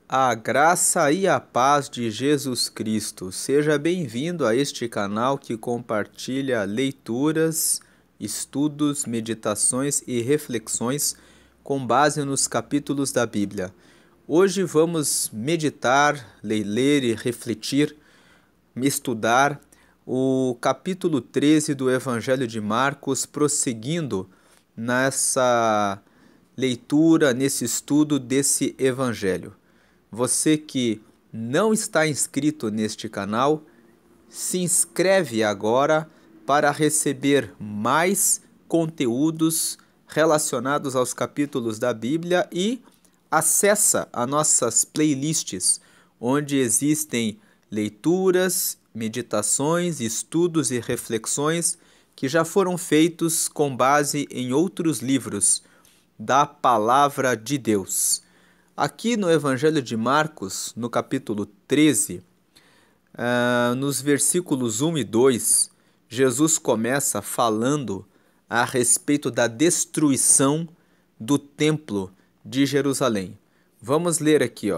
A graça e a paz de Jesus Cristo. Seja bem-vindo a este canal que compartilha leituras, estudos, meditações e reflexões com base nos capítulos da Bíblia. Hoje vamos meditar, ler e refletir, estudar o capítulo 13 do Evangelho de Marcos, prosseguindo nessa leitura, nesse estudo desse Evangelho. Você que não está inscrito neste canal, se inscreve agora para receber mais conteúdos relacionados aos capítulos da Bíblia e acessa as nossas playlists, onde existem leituras, meditações, estudos e reflexões que já foram feitos com base em outros livros da Palavra de Deus. Aqui no Evangelho de Marcos, no capítulo 13, nos versículos 1 e 2, Jesus começa falando a respeito da destruição do templo de Jerusalém. Vamos ler aqui,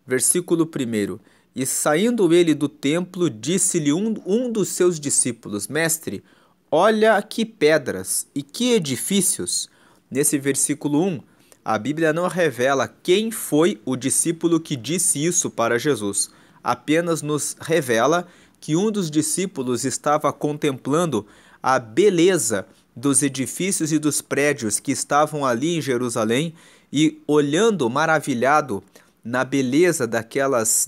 versículo 1. E saindo ele do templo, disse-lhe um dos seus discípulos: Mestre, olha que pedras e que edifícios. Nesse versículo 1, a Bíblia não revela quem foi o discípulo que disse isso para Jesus. Apenas nos revela que um dos discípulos estava contemplando a beleza dos edifícios e dos prédios que estavam ali em Jerusalém e, olhando maravilhado na beleza daquelas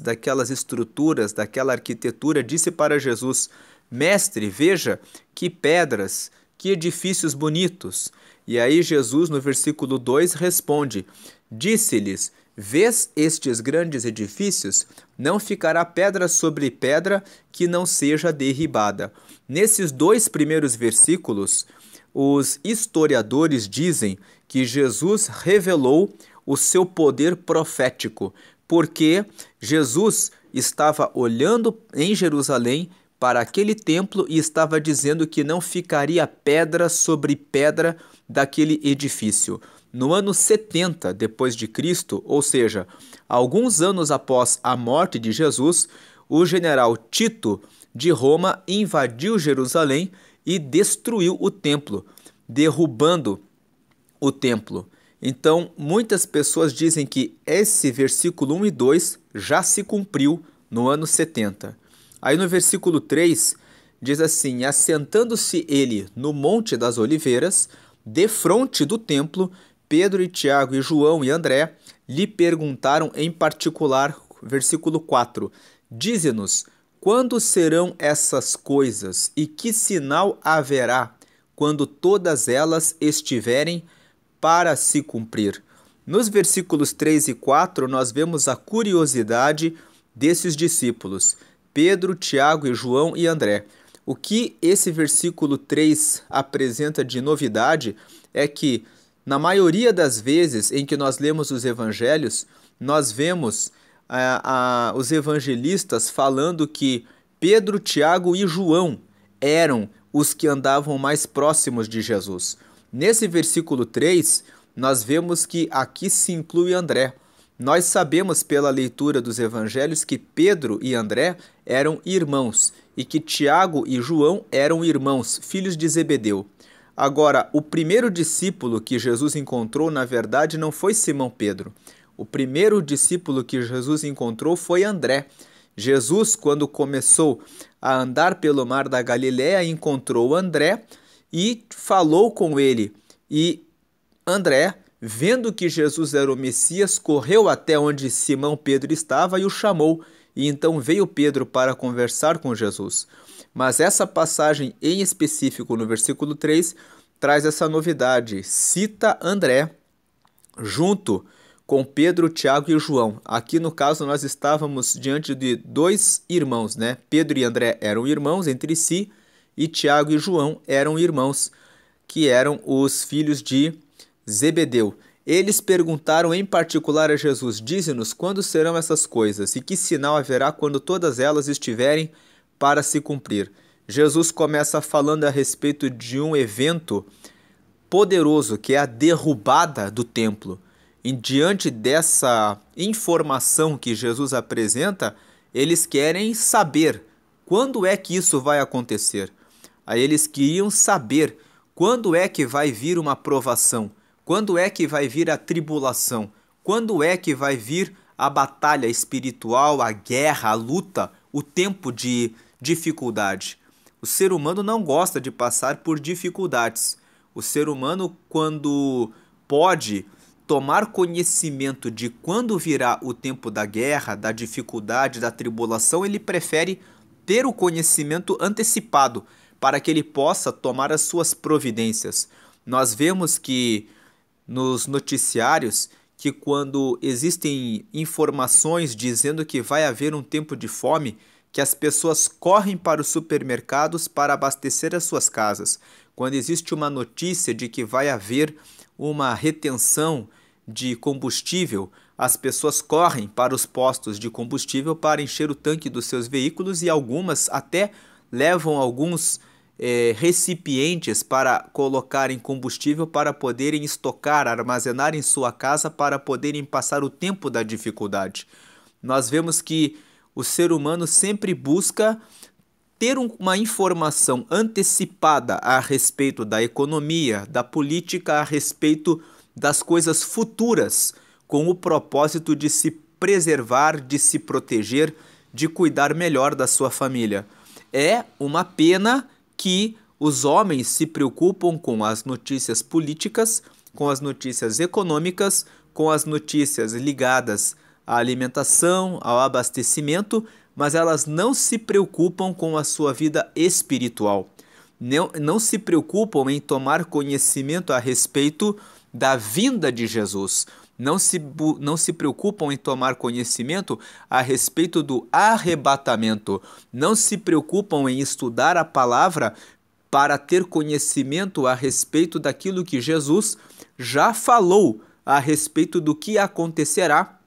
estruturas, daquela arquitetura, disse para Jesus: Mestre, veja que pedras, que edifícios bonitos. E aí Jesus, no versículo 2, responde: Disse-lhes: Vês estes grandes edifícios? Não ficará pedra sobre pedra que não seja derribada. Nesses dois primeiros versículos, os historiadores dizem que Jesus revelou o seu poder profético, porque Jesus estava olhando em Jerusalém para aquele templo e estava dizendo que não ficaria pedra sobre pedra daquele edifício. No ano 70 depois de Cristo, ou seja, alguns anos após a morte de Jesus, o general Tito de Roma invadiu Jerusalém e destruiu o templo, derrubando o templo. Então, muitas pessoas dizem que esse versículo 1 e 2 já se cumpriu no ano 70. Aí no versículo 3 diz assim: Assentando-se ele no Monte das Oliveiras, defronte do templo, Pedro e Tiago e João e André lhe perguntaram em particular, versículo 4, Dize-nos, quando serão essas coisas e que sinal haverá quando todas elas estiverem para se cumprir? Nos versículos 3 e 4 nós vemos a curiosidade desses discípulos, Pedro, Tiago e João e André. O que esse versículo 3 apresenta de novidade é que, na maioria das vezes em que nós lemos os evangelhos, nós vemos os evangelistas falando que Pedro, Tiago e João eram os que andavam mais próximos de Jesus. Nesse versículo 3, nós vemos que aqui se inclui André. Nós sabemos pela leitura dos evangelhos que Pedro e André eram irmãos e que Tiago e João eram irmãos, filhos de Zebedeu. Agora, o primeiro discípulo que Jesus encontrou, na verdade, não foi Simão Pedro. O primeiro discípulo que Jesus encontrou foi André. Jesus, quando começou a andar pelo mar da Galileia, encontrou André e falou com ele. E André, vendo que Jesus era o Messias, correu até onde Simão Pedro estava e o chamou. E então veio Pedro para conversar com Jesus. Mas essa passagem em específico no versículo 3 traz essa novidade. Cita André junto com Pedro, Tiago e João. Aqui no caso nós estávamos diante de dois irmãos, né? Pedro e André eram irmãos entre si e Tiago e João eram irmãos, que eram os filhos de Zebedeu. Eles perguntaram em particular a Jesus: Dize-nos quando serão essas coisas e que sinal haverá quando todas elas estiverem para se cumprir. Jesus começa falando a respeito de um evento poderoso, que é a derrubada do templo. E diante dessa informação que Jesus apresenta, eles querem saber quando é que isso vai acontecer. Aí eles queriam saber quando é que vai vir uma provação, quando é que vai vir a tribulação, quando é que vai vir a batalha espiritual, a guerra, a luta, o tempo de dificuldade. O ser humano não gosta de passar por dificuldades. O ser humano, quando pode tomar conhecimento de quando virá o tempo da guerra, da dificuldade, da tribulação, ele prefere ter o conhecimento antecipado para que ele possa tomar as suas providências. Nós vemos que nos noticiários que quando existem informações dizendo que vai haver um tempo de fome, que as pessoas correm para os supermercados para abastecer as suas casas. Quando existe uma notícia de que vai haver uma retenção de combustível, as pessoas correm para os postos de combustível para encher o tanque dos seus veículos e algumas até levam alguns recipientes para colocarem combustível para poderem estocar, armazenar em sua casa para poderem passar o tempo da dificuldade. Nós vemos que o ser humano sempre busca ter uma informação antecipada a respeito da economia, da política, a respeito das coisas futuras, com o propósito de se preservar, de se proteger, de cuidar melhor da sua família. É uma pena que os homens se preocupam com as notícias políticas, com as notícias econômicas, com as notícias ligadas à alimentação, ao abastecimento, mas elas não se preocupam com a sua vida espiritual. Não se preocupam em tomar conhecimento a respeito da vinda de Jesus. Não se preocupam em tomar conhecimento a respeito do arrebatamento. Não se preocupam em estudar a palavra para ter conhecimento a respeito daquilo que Jesus já falou a respeito do que acontecerá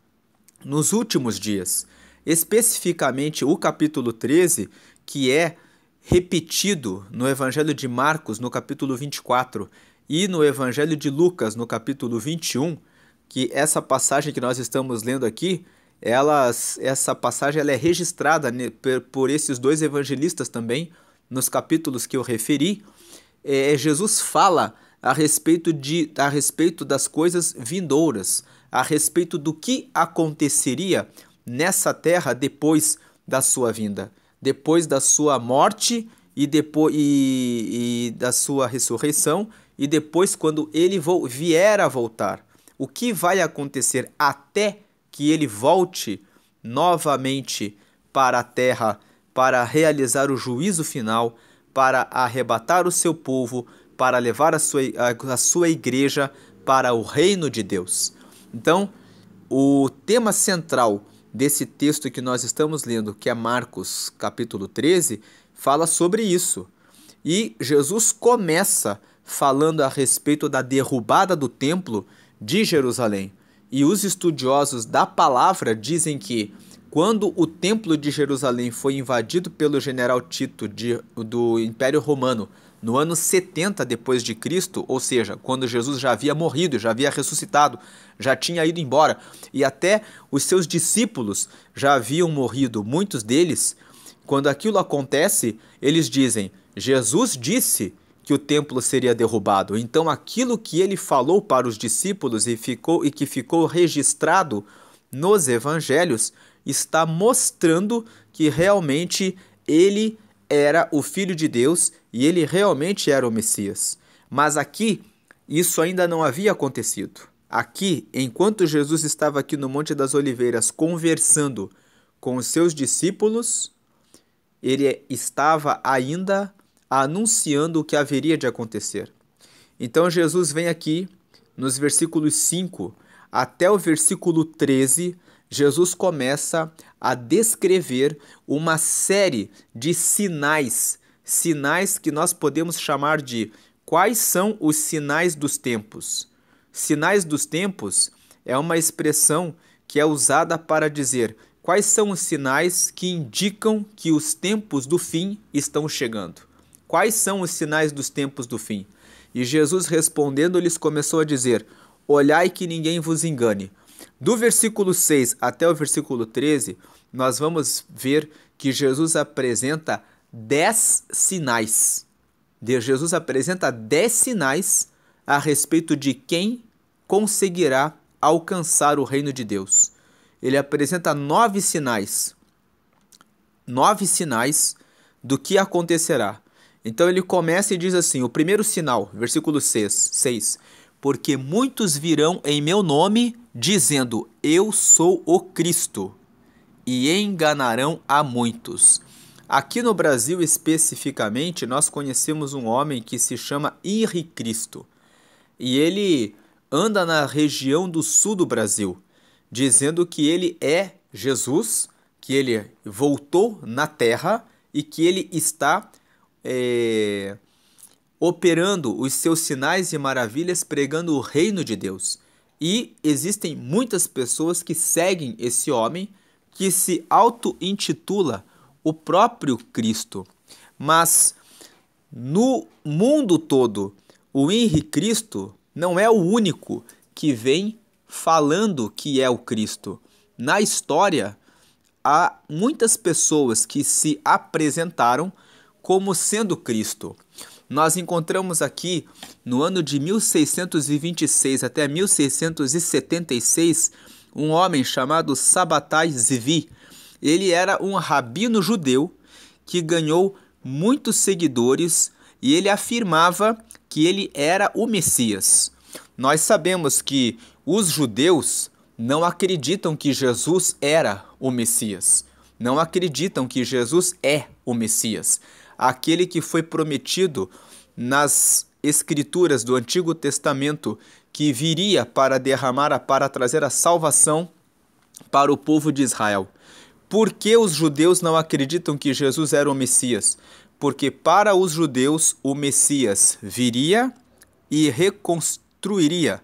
nos últimos dias. Especificamente o capítulo 13, que é repetido no Evangelho de Marcos, no capítulo 24, e no Evangelho de Lucas, no capítulo 21, que essa passagem que nós estamos lendo aqui, essa passagem ela é registrada por esses dois evangelistas também, nos capítulos que eu referi. Jesus fala a respeito das coisas vindouras, a respeito do que aconteceria nessa terra depois da sua vinda, depois da sua morte e da sua ressurreição, e depois quando ele vier a voltar. O que vai acontecer até que ele volte novamente para a terra para realizar o juízo final, para arrebatar o seu povo, para levar a sua igreja para o reino de Deus. Então, o tema central desse texto que nós estamos lendo, que é Marcos capítulo 13, fala sobre isso. E Jesus começa falando a respeito da derrubada do templo de Jerusalém. E os estudiosos da palavra dizem que quando o templo de Jerusalém foi invadido pelo general Tito do Império Romano no ano 70 depois de Cristo, ou seja, quando Jesus já havia morrido, já havia ressuscitado, já tinha ido embora, e até os seus discípulos já haviam morrido, muitos deles, quando aquilo acontece, eles dizem: Jesus disse que o templo seria derrubado. Então aquilo que ele falou para os discípulos e que ficou registrado nos evangelhos está mostrando que realmente ele era o Filho de Deus e ele realmente era o Messias. Mas aqui, isso ainda não havia acontecido. Aqui, enquanto Jesus estava aqui no Monte das Oliveiras conversando com os seus discípulos, ele estava ainda anunciando o que haveria de acontecer. Então Jesus vem aqui nos versículos 5 até o versículo 13, Jesus começa a descrever uma série de sinais que nós podemos chamar de quais são os sinais dos tempos. Sinais dos tempos é uma expressão que é usada para dizer quais são os sinais que indicam que os tempos do fim estão chegando. Quais são os sinais dos tempos do fim? E Jesus respondendo, lhes começou a dizer: olhai que ninguém vos engane. Do versículo 6 até o versículo 13, nós vamos ver que Jesus apresenta 10 sinais. Jesus apresenta 10 sinais a respeito de quem conseguirá alcançar o reino de Deus. Ele apresenta 9 sinais. 9 sinais do que acontecerá. Então ele começa e diz assim, o primeiro sinal, versículo 6, porque muitos virão em meu nome, dizendo, eu sou o Cristo, e enganarão a muitos. Aqui no Brasil, especificamente, nós conhecemos um homem que se chama Henri Cristo, e ele anda na região do sul do Brasil, dizendo que ele é Jesus, que ele voltou na terra e que ele está operando os seus sinais e maravilhas, pregando o reino de Deus. E existem muitas pessoas que seguem esse homem, que se auto-intitula o próprio Cristo. Mas no mundo todo, o Henri Cristo não é o único que vem falando que é o Cristo. Na história, há muitas pessoas que se apresentaram como sendo Cristo. Nós encontramos aqui, no ano de 1626 até 1676, um homem chamado Sabbatai Zvi. Ele era um rabino judeu que ganhou muitos seguidores e ele afirmava que ele era o Messias. Nós sabemos que os judeus não acreditam que Jesus era o Messias. Não acreditam que Jesus é o Messias. Aquele que foi prometido nas Escrituras do Antigo Testamento, que viria para para trazer a salvação para o povo de Israel. Por que os judeus não acreditam que Jesus era o Messias? Porque para os judeus o Messias viria e reconstruiria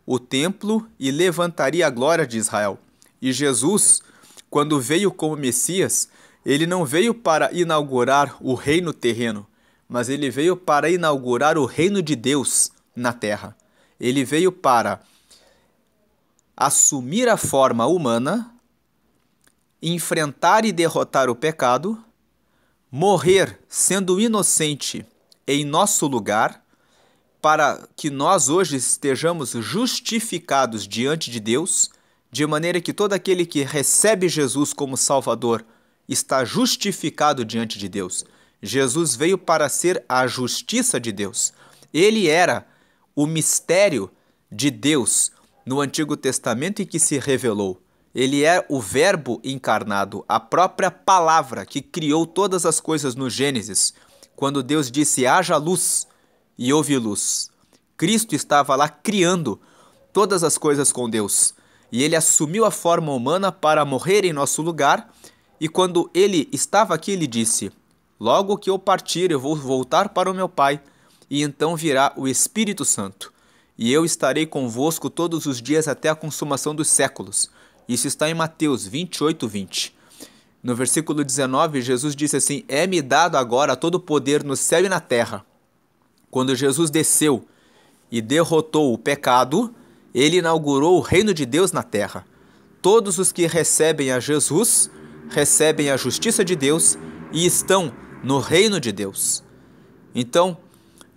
o templo e levantaria a glória de Israel. E Jesus, quando veio como Messias, ele não veio para inaugurar o reino terreno, mas ele veio para inaugurar o reino de Deus na terra. Ele veio para assumir a forma humana, enfrentar e derrotar o pecado, morrer sendo inocente em nosso lugar, para que nós hoje estejamos justificados diante de Deus, de maneira que todo aquele que recebe Jesus como Salvador está justificado diante de Deus. Jesus veio para ser a justiça de Deus. Ele era o mistério de Deus no Antigo Testamento e que se revelou. Ele é o Verbo encarnado, a própria palavra que criou todas as coisas no Gênesis. Quando Deus disse, haja luz, e houve luz. Cristo estava lá criando todas as coisas com Deus. E ele assumiu a forma humana para morrer em nosso lugar. E quando ele estava aqui, ele disse, logo que eu partir, eu vou voltar para o meu Pai, e então virá o Espírito Santo. E eu estarei convosco todos os dias até a consumação dos séculos. Isso está em Mateus 28, 20. No versículo 19, Jesus disse assim, é-me dado agora todo o poder no céu e na terra. Quando Jesus desceu e derrotou o pecado, ele inaugurou o reino de Deus na terra. Todos os que recebem a Jesus, recebem a justiça de Deus e estão no reino de Deus. Então,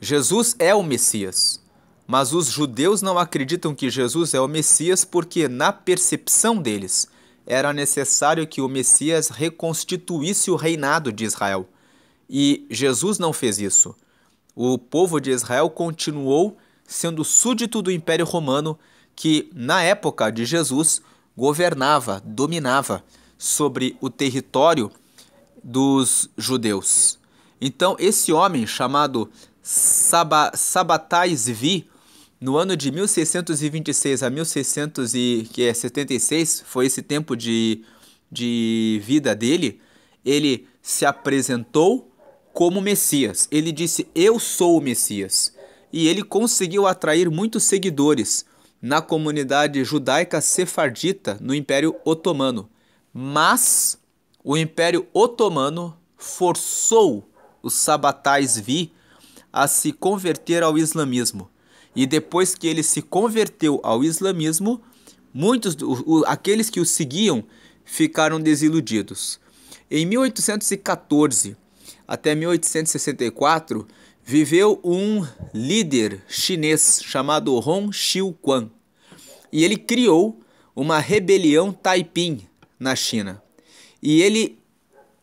Jesus é o Messias. Mas os judeus não acreditam que Jesus é o Messias porque, na percepção deles, era necessário que o Messias reconstituísse o reinado de Israel. E Jesus não fez isso. O povo de Israel continuou sendo súdito do Império Romano, que, na época de Jesus, governava, dominava sobre o território dos judeus. Então, esse homem chamado Sabbatai Zvi, no ano de 1626 a 1676, foi esse tempo de vida dele, ele se apresentou como Messias. Ele disse, eu sou o Messias. E ele conseguiu atrair muitos seguidores na comunidade judaica sefardita no Império Otomano. Mas o Império Otomano forçou os Sabbatai Zvi a se converter ao islamismo. E depois que ele se converteu ao islamismo, aqueles que o seguiam ficaram desiludidos. Em 1814 até 1864, viveu um líder chinês chamado Hong Xiuquan. E ele criou uma rebelião Taiping na China. E ele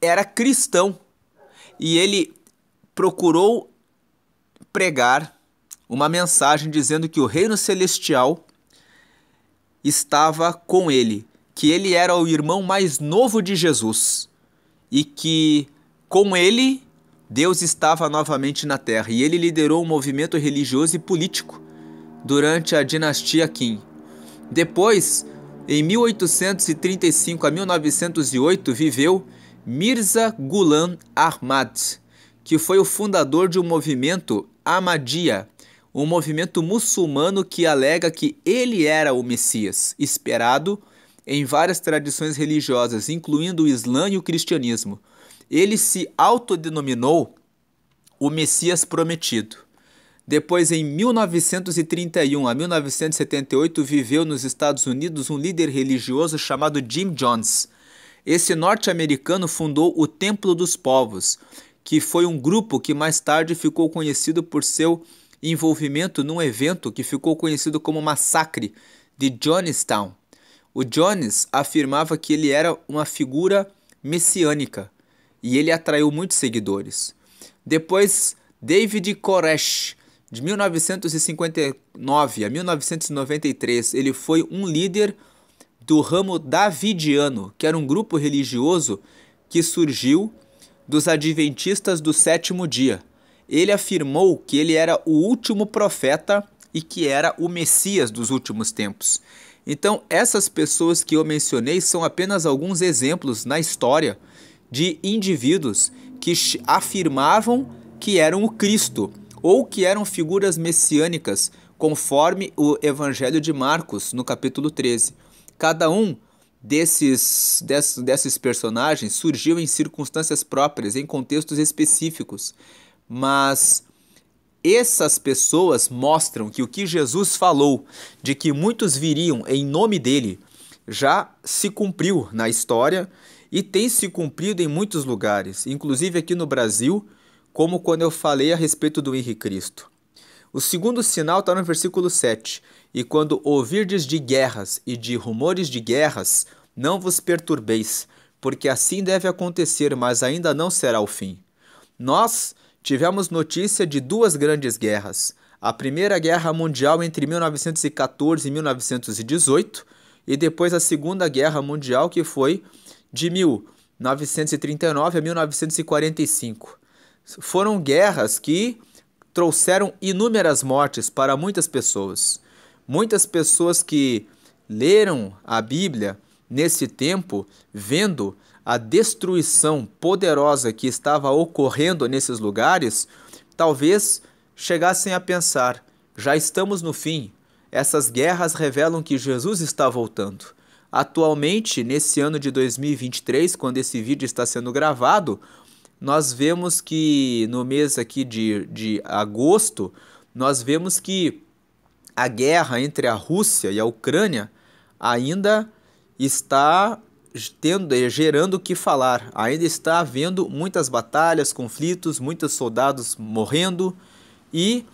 era cristão. E ele procurou pregar uma mensagem dizendo que o reino celestial estava com ele, que ele era o irmão mais novo de Jesus e que com ele Deus estava novamente na terra. E ele liderou um movimento religioso e político durante a dinastia Qin. Depois, em 1835 a 1908, viveu Mirza Ghulam Ahmad, que foi o fundador de um movimento Ahmadiyya, um movimento muçulmano que alega que ele era o Messias, esperado em várias tradições religiosas, incluindo o Islã e o cristianismo. Ele se autodenominou o Messias prometido. Depois, em 1931 a 1978, viveu nos Estados Unidos um líder religioso chamado Jim Jones. Esse norte-americano fundou o Templo dos Povos, que foi um grupo que mais tarde ficou conhecido por seu envolvimento num evento que ficou conhecido como Massacre de Jonestown. O Jones afirmava que ele era uma figura messiânica e ele atraiu muitos seguidores. Depois, David Koresh, de 1959 a 1993, ele foi um líder do ramo davidiano, que era um grupo religioso que surgiu dos adventistas do sétimo dia. Ele afirmou que ele era o último profeta e que era o Messias dos últimos tempos. Então, essas pessoas que eu mencionei são apenas alguns exemplos na história de indivíduos que afirmavam que eram o Cristo ou que eram figuras messiânicas, conforme o Evangelho de Marcos, no capítulo 13. Cada um desses personagens surgiu em circunstâncias próprias, em contextos específicos, mas essas pessoas mostram que o que Jesus falou, de que muitos viriam em nome dele, já se cumpriu na história e tem se cumprido em muitos lugares, inclusive aqui no Brasil, como quando eu falei a respeito do Henrique Cristo. O segundo sinal está no versículo 7. E quando ouvirdes de guerras e de rumores de guerras, não vos perturbeis, porque assim deve acontecer, mas ainda não será o fim. Nós tivemos notícia de duas grandes guerras. A Primeira Guerra Mundial entre 1914 e 1918, e depois a Segunda Guerra Mundial, que foi de 1939 a 1945. Foram guerras que trouxeram inúmeras mortes para muitas pessoas. Muitas pessoas que leram a Bíblia nesse tempo, vendo a destruição poderosa que estava ocorrendo nesses lugares, talvez chegassem a pensar: já estamos no fim. Essas guerras revelam que Jesus está voltando. Atualmente, nesse ano de 2023, quando esse vídeo está sendo gravado, nós vemos que no mês aqui de agosto, nós vemos que a guerra entre a Rússia e a Ucrânia ainda está gerando o que falar. Ainda está havendo muitas batalhas, conflitos, muitos soldados morrendo. E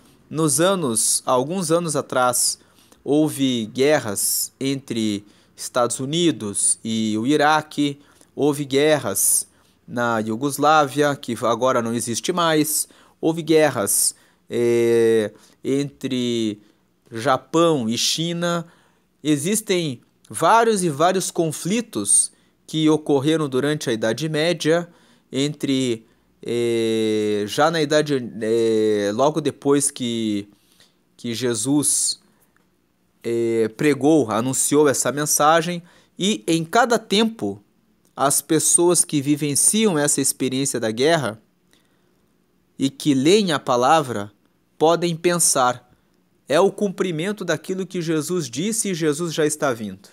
alguns anos atrás, houve guerras entre Estados Unidos e o Iraque, houve guerras na Iugoslávia, que agora não existe mais, houve guerras entre Japão e China. Existem vários e vários conflitos que ocorreram durante a Idade Média, já na Idade, logo depois que Jesus pregou, anunciou essa mensagem, e em cada tempo as pessoas que vivenciam essa experiência da guerra e que leem a palavra podem pensar: é o cumprimento daquilo que Jesus disse e Jesus já está vindo.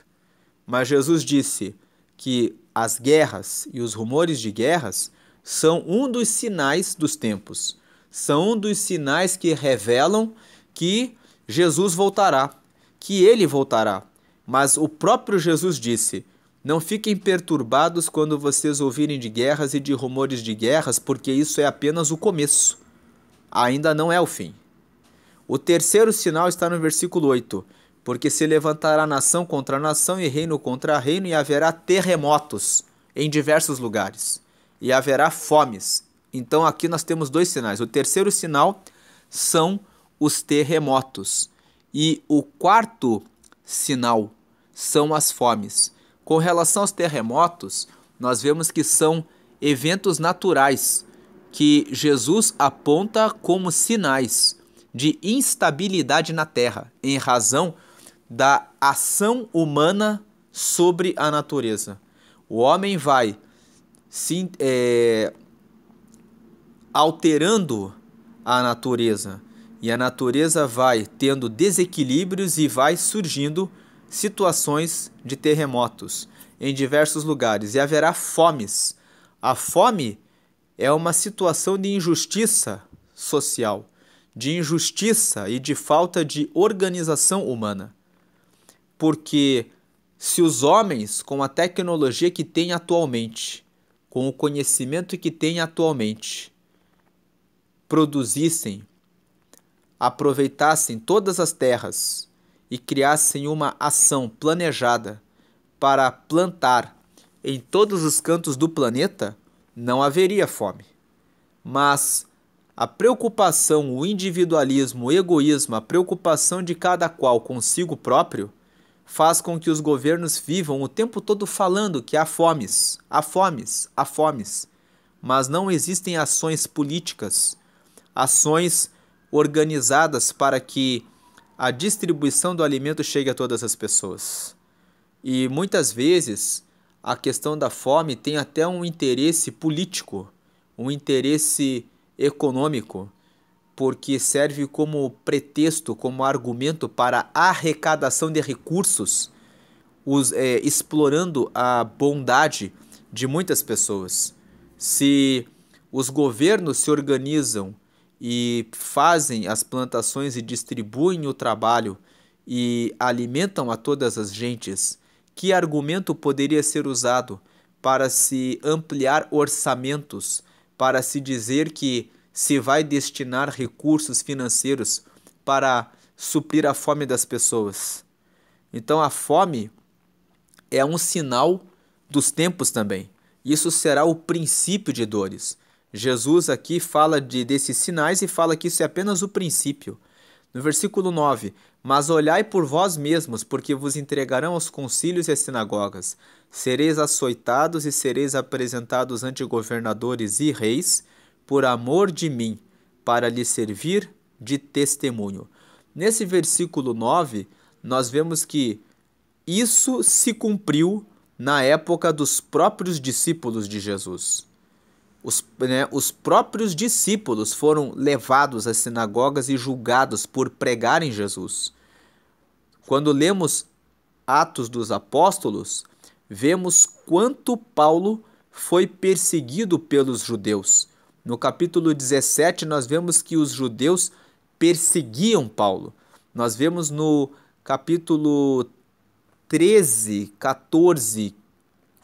Mas Jesus disse que as guerras e os rumores de guerras são um dos sinais dos tempos. São um dos sinais que revelam que Jesus voltará, que ele voltará. Mas o próprio Jesus disse: não fiquem perturbados quando vocês ouvirem de guerras e de rumores de guerras, porque isso é apenas o começo. Ainda não é o fim. O terceiro sinal está no versículo 8. Porque se levantará nação contra nação e reino contra reino, e haverá terremotos em diversos lugares. E haverá fomes. Então aqui nós temos dois sinais. O terceiro sinal são os terremotos. E o quarto sinal são as fomes. Com relação aos terremotos, nós vemos que são eventos naturais que Jesus aponta como sinais de instabilidade na terra, em razão da ação humana sobre a natureza. O homem vai alterando a natureza, e a natureza vai tendo desequilíbrios e vai surgindo situações de terremotos em diversos lugares, e haverá fomes. A fome é uma situação de injustiça social, de injustiça e de falta de organização humana. Porque se os homens, com a tecnologia que têm atualmente, com o conhecimento que têm atualmente, produzissem, aproveitassem todas as terras e criassem uma ação planejada para plantar em todos os cantos do planeta, não haveria fome. Mas a preocupação, o individualismo, o egoísmo, a preocupação de cada qual consigo próprio, faz com que os governos vivam o tempo todo falando que há fomes, há fomes, há fomes. Mas não existem ações políticas, ações organizadas para que a distribuição do alimento chegue a todas as pessoas. E muitas vezes a questão da fome tem até um interesse político, um interesse econômico, porque serve como pretexto, como argumento para a arrecadação de recursos, explorando a bondade de muitas pessoas. Se os governos se organizam e fazem as plantações e distribuem o trabalho e alimentam a todas as gentes, que argumento poderia ser usado para se ampliar orçamentos, para se dizer que se vai destinar recursos financeiros para suprir a fome das pessoas? Então a fome é um sinal dos tempos também. Isso será o princípio de dores. Jesus aqui fala desses sinais e fala que isso é apenas o princípio. No versículo 9: mas olhai por vós mesmos, porque vos entregarão aos concílios e às sinagogas. Sereis açoitados e sereis apresentados ante governadores e reis, por amor de mim, para lhes servir de testemunho. Nesse versículo 9, nós vemos que isso se cumpriu na época dos próprios discípulos de Jesus. Os próprios discípulos foram levados às sinagogas e julgados por pregarem Jesus. Quando lemos Atos dos Apóstolos, vemos quanto Paulo foi perseguido pelos judeus. No capítulo 17, nós vemos que os judeus perseguiam Paulo. Nós vemos no capítulo 13, 14,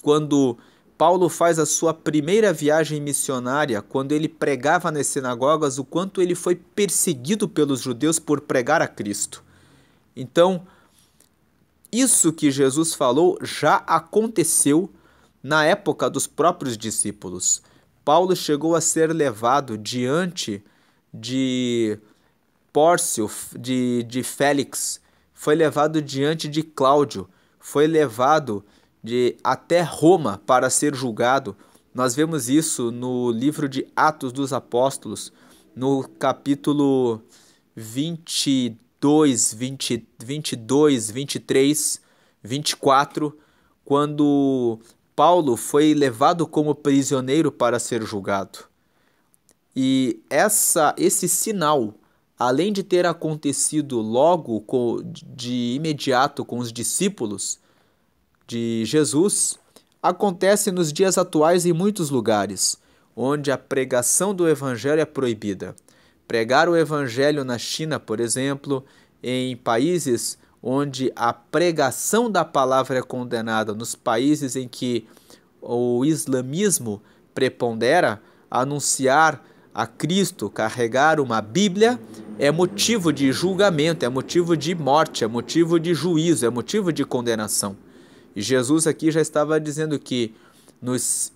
quando Paulo faz a sua primeira viagem missionária, quando ele pregava nas sinagogas, o quanto ele foi perseguido pelos judeus por pregar a Cristo. Então, isso que Jesus falou já aconteceu na época dos próprios discípulos. Paulo chegou a ser levado diante de Pórcio, de Félix, foi levado diante de Cláudio, foi levado até Roma para ser julgado. Nós vemos isso no livro de Atos dos Apóstolos, no capítulo 22, 23, 24, quando Paulo foi levado como prisioneiro para ser julgado. E esse sinal, além de ter acontecido logo de imediato com os discípulos de Jesus, acontece nos dias atuais em muitos lugares, onde a pregação do evangelho é proibida. Pregar o evangelho na China, por exemplo, em países onde a pregação da palavra é condenada, nos países em que o islamismo prepondera, anunciar a Cristo, carregar uma Bíblia, é motivo de julgamento, é motivo de morte, é motivo de juízo, é motivo de condenação. E Jesus aqui já estava dizendo que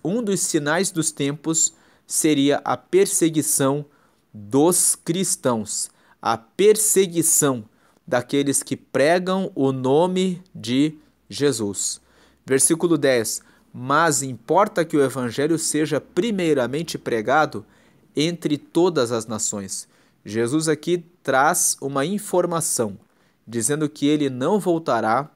um dos sinais dos tempos seria a perseguição dos cristãos, a perseguição daqueles que pregam o nome de Jesus. Versículo 10. Mas importa que o evangelho seja primeiramente pregado entre todas as nações. Jesus aqui traz uma informação, dizendo que ele não voltará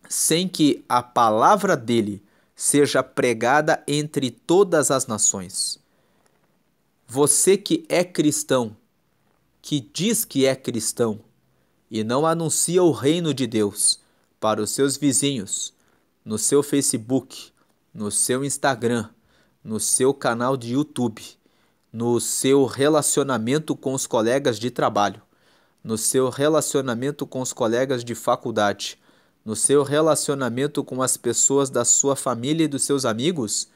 sem que a palavra dele seja pregada entre todas as nações. Você que é cristão, que diz que é cristão e não anuncia o reino de Deus para os seus vizinhos, no seu Facebook, no seu Instagram, no seu canal de YouTube, no seu relacionamento com os colegas de trabalho, no seu relacionamento com os colegas de faculdade, no seu relacionamento com as pessoas da sua família e dos seus amigos,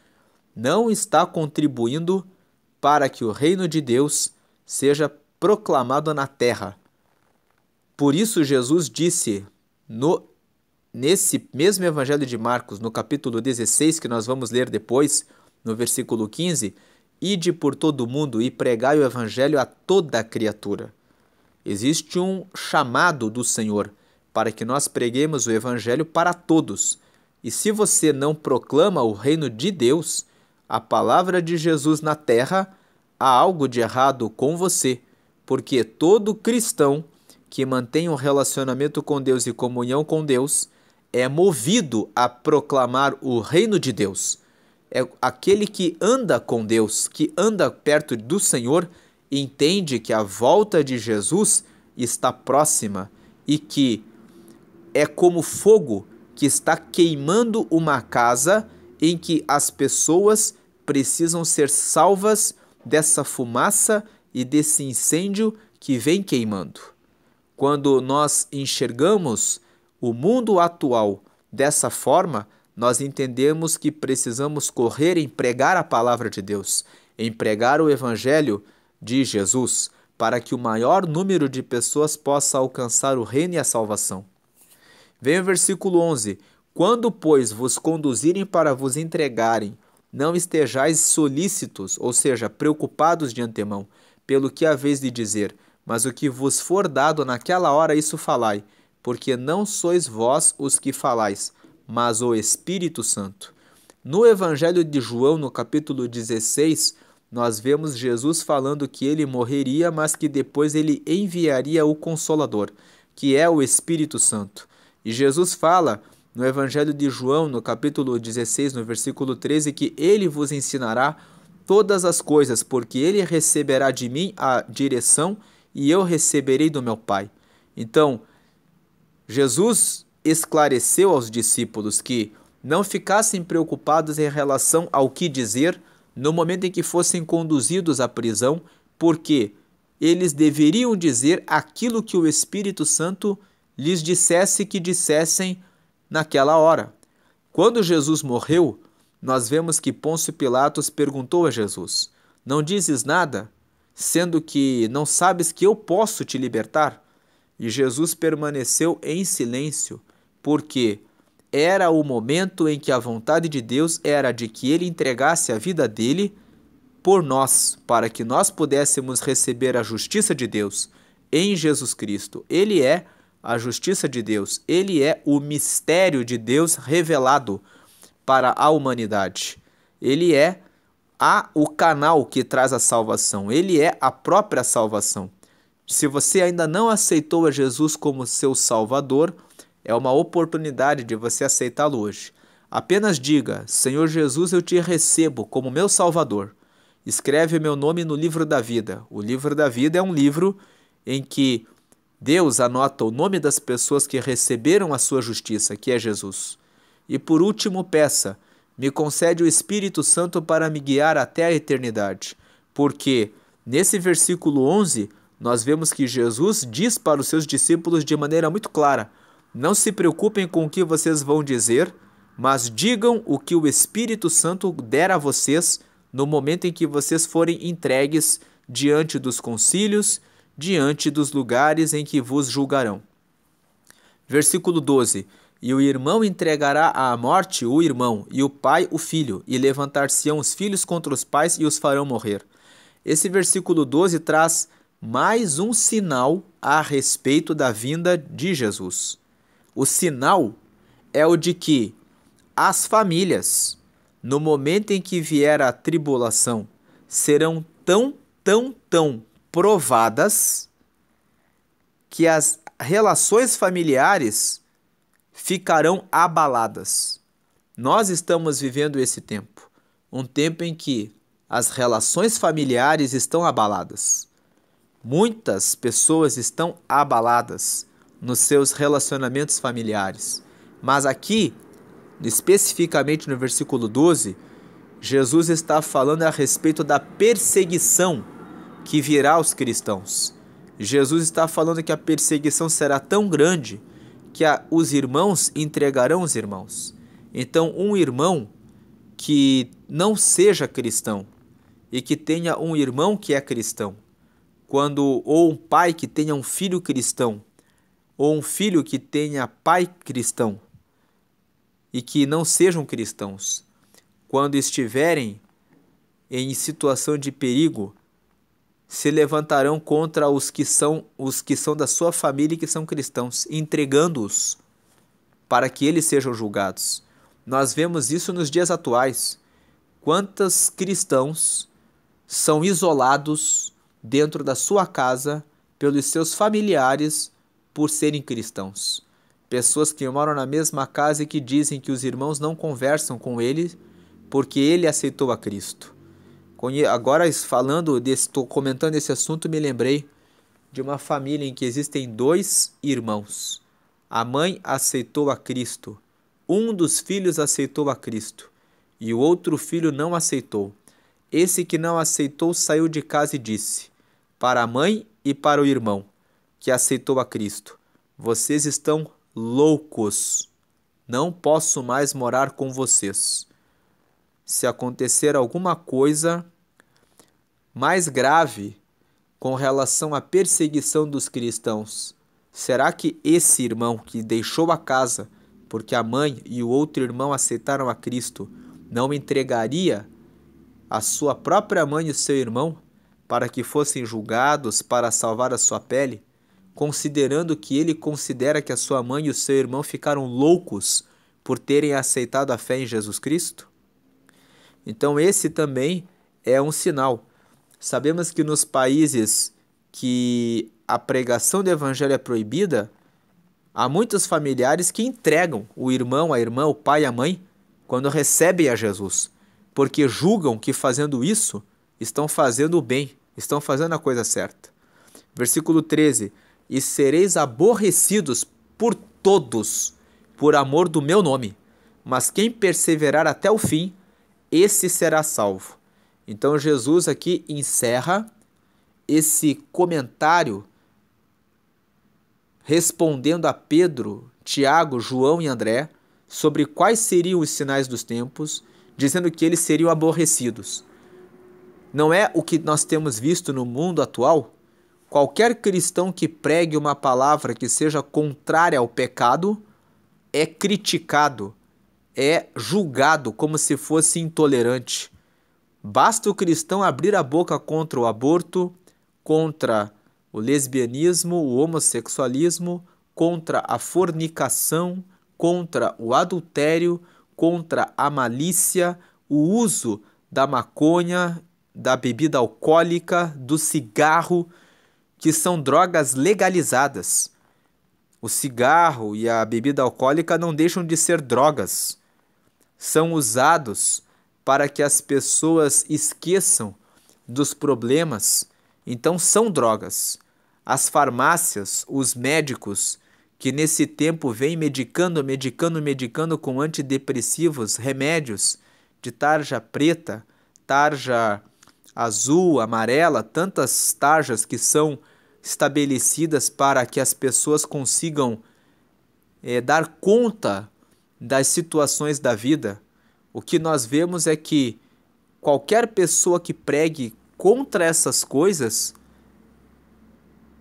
não está contribuindo para que o reino de Deus seja proclamado na terra. Por isso Jesus disse nesse mesmo Evangelho de Marcos, no capítulo 16, que nós vamos ler depois, no versículo 15, ide por todo o mundo e pregai o Evangelho a toda criatura. Existe um chamado do Senhor para que nós preguemos o Evangelho para todos. E se você não proclama o reino de Deus, a palavra de Jesus na terra, há algo de errado com você, porque todo cristão que mantém um relacionamento com Deus e comunhão com Deus é movido a proclamar o reino de Deus. É aquele que anda com Deus, que anda perto do Senhor, entende que a volta de Jesus está próxima e que é como fogo que está queimando uma casa em que as pessoas precisam ser salvas dessa fumaça e desse incêndio que vem queimando. Quando nós enxergamos o mundo atual dessa forma, nós entendemos que precisamos correr em pregar a palavra de Deus, em pregar o Evangelho de Jesus, para que o maior número de pessoas possa alcançar o reino e a salvação. Vem o versículo 11. Quando, pois, vos conduzirem para vos entregarem, não estejais solícitos, ou seja, preocupados de antemão, pelo que haveis de dizer, mas o que vos for dado naquela hora, isso falai, porque não sois vós os que falais, mas o Espírito Santo. No Evangelho de João, no capítulo 16, nós vemos Jesus falando que ele morreria, mas que depois ele enviaria o Consolador, que é o Espírito Santo. E Jesus fala no Evangelho de João, no capítulo 16, no versículo 13, que ele vos ensinará todas as coisas, porque ele receberá de mim a direção e eu receberei do meu Pai. Então, Jesus esclareceu aos discípulos que não ficassem preocupados em relação ao que dizer no momento em que fossem conduzidos à prisão, porque eles deveriam dizer aquilo que o Espírito Santo lhes dissesse que dissessem naquela hora. Quando Jesus morreu, nós vemos que Pôncio Pilatos perguntou a Jesus: não dizes nada, sendo que não sabes que eu posso te libertar? E Jesus permaneceu em silêncio, porque era o momento em que a vontade de Deus era de que ele entregasse a vida dele por nós, para que nós pudéssemos receber a justiça de Deus em Jesus Cristo. Ele é a justiça de Deus, ele é o mistério de Deus revelado para a humanidade. Ele é o canal que traz a salvação, ele é a própria salvação. Se você ainda não aceitou a Jesus como seu Salvador, é uma oportunidade de você aceitá-lo hoje. Apenas diga: Senhor Jesus, eu te recebo como meu Salvador. Escreve meu nome no livro da vida. O livro da vida é um livro em que Deus anota o nome das pessoas que receberam a sua justiça, que é Jesus. E por último, peça: me concede o Espírito Santo para me guiar até a eternidade. Porque nesse versículo 11, nós vemos que Jesus diz para os seus discípulos de maneira muito clara: não se preocupem com o que vocês vão dizer, mas digam o que o Espírito Santo der a vocês no momento em que vocês forem entregues diante dos concílios, diante dos lugares em que vos julgarão. Versículo 12: e o irmão entregará à morte o irmão, e o pai o filho, e levantar-se-ão os filhos contra os pais e os farão morrer. Esse versículo 12 traz mais um sinal a respeito da vinda de Jesus. O sinal é o de que as famílias, no momento em que vier a tribulação, serão tão provadas que as relações familiares ficarão abaladas. Nós estamos vivendo esse tempo, um tempo em que as relações familiares estão abaladas. Muitas pessoas estão abaladas nos seus relacionamentos familiares. Mas aqui, especificamente no versículo 12, Jesus está falando a respeito da perseguição que virá aos cristãos. Jesus está falando que a perseguição será tão grande que os irmãos entregarão os irmãos. Então, um irmão que não seja cristão e que tenha um irmão que é cristão, ou um pai que tenha um filho cristão, ou um filho que tenha pai cristão e que não sejam cristãos, quando estiverem em situação de perigo, se levantarão contra os que são da sua família e que são cristãos, entregando-os para que eles sejam julgados. Nós vemos isso nos dias atuais. Quantos cristãos são isolados dentro da sua casa pelos seus familiares por serem cristãos? Pessoas que moram na mesma casa e que dizem que os irmãos não conversam com ele porque ele aceitou a Cristo. Agora, estou comentando esse assunto, me lembrei de uma família em que existem 2 irmãos. A mãe aceitou a Cristo, um dos filhos aceitou a Cristo e o outro filho não aceitou. Esse que não aceitou saiu de casa e disse para a mãe e para o irmão que aceitou a Cristo: vocês estão loucos, não posso mais morar com vocês. Se acontecer alguma coisa mais grave com relação à perseguição dos cristãos, será que esse irmão que deixou a casa porque a mãe e o outro irmão aceitaram a Cristo não entregaria a sua própria mãe e o seu irmão para que fossem julgados para salvar a sua pele, considerando que ele considera que a sua mãe e o seu irmão ficaram loucos por terem aceitado a fé em Jesus Cristo? Então esse também é um sinal. Sabemos que nos países que a pregação do evangelho é proibida, há muitos familiares que entregam o irmão, a irmã, o pai e a mãe quando recebem a Jesus, porque julgam que fazendo isso estão fazendo o bem, estão fazendo a coisa certa. Versículo 13: e sereis aborrecidos por todos por amor do meu nome, mas quem perseverar até o fim, esse será salvo. Então Jesus aqui encerra esse comentário respondendo a Pedro, Tiago, João e André sobre quais seriam os sinais dos tempos, dizendo que eles seriam aborrecidos. Não é o que nós temos visto no mundo atual? Qualquer cristão que pregue uma palavra que seja contrária ao pecado é criticado, é julgado como se fosse intolerante. Basta o cristão abrir a boca contra o aborto, contra o lesbianismo, o homossexualismo, contra a fornicação, contra o adultério, contra a malícia, o uso da maconha, da bebida alcoólica, do cigarro, que são drogas legalizadas. O cigarro e a bebida alcoólica não deixam de ser drogas. São usados para que as pessoas esqueçam dos problemas. Então são drogas. As farmácias, os médicos, que nesse tempo vêm medicando com antidepressivos, remédios de tarja preta, tarja azul, amarela, tantas tarjas que são estabelecidas para que as pessoas consigam dar conta das situações da vida. O que nós vemos é que qualquer pessoa que pregue contra essas coisas,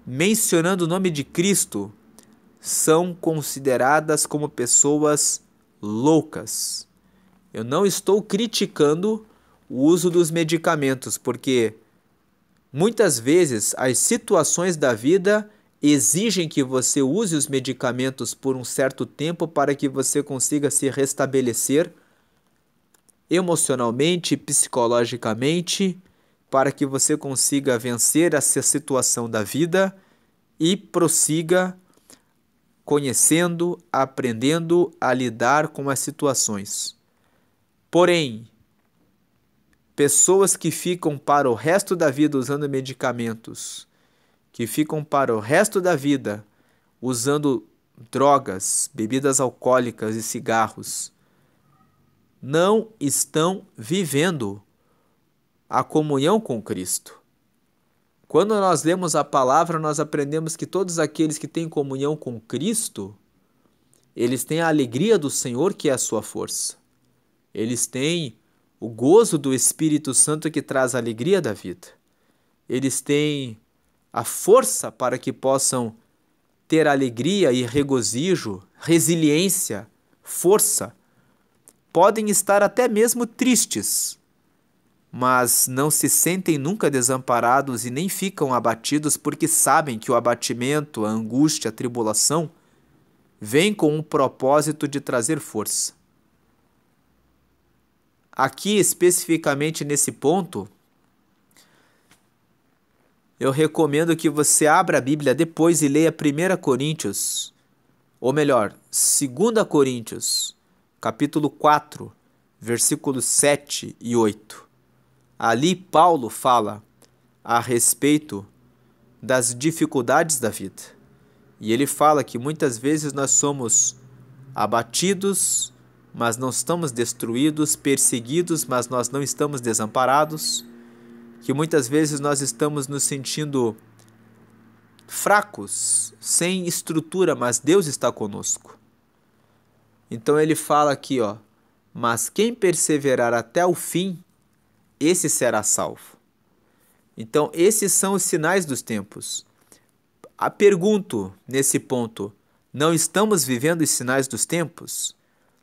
mencionando o nome de Cristo, são consideradas como pessoas loucas. Eu não estou criticando o uso dos medicamentos, porque muitas vezes as situações da vida exigem que você use os medicamentos por um certo tempo para que você consiga se restabelecer emocionalmente, psicologicamente, para que você consiga vencer essa situação da vida e prossiga conhecendo, aprendendo a lidar com as situações. Porém, pessoas que ficam para o resto da vida usando medicamentos, que ficam para o resto da vida usando drogas, bebidas alcoólicas e cigarros, não estão vivendo a comunhão com Cristo. Quando nós lemos a palavra, nós aprendemos que todos aqueles que têm comunhão com Cristo, eles têm a alegria do Senhor, que é a sua força. Eles têm o gozo do Espírito Santo, que traz a alegria da vida. Eles têm a força para que possam ter alegria e regozijo, resiliência, força. Podem estar até mesmo tristes, mas não se sentem nunca desamparados e nem ficam abatidos, porque sabem que o abatimento, a angústia, a tribulação vem com um propósito de trazer força. Aqui, especificamente nesse ponto, eu recomendo que você abra a Bíblia depois e leia 1 Coríntios, ou melhor, 2 Coríntios, capítulo 4, versículos 7 e 8. Ali Paulo fala a respeito das dificuldades da vida. E ele fala que muitas vezes nós somos abatidos, mas não estamos destruídos, perseguidos, mas nós não estamos desamparados, que muitas vezes nós estamos nos sentindo fracos, sem estrutura, mas Deus está conosco. Então ele fala aqui, mas quem perseverar até o fim, esse será salvo. Então esses são os sinais dos tempos. Pergunto nesse ponto, não estamos vivendo os sinais dos tempos?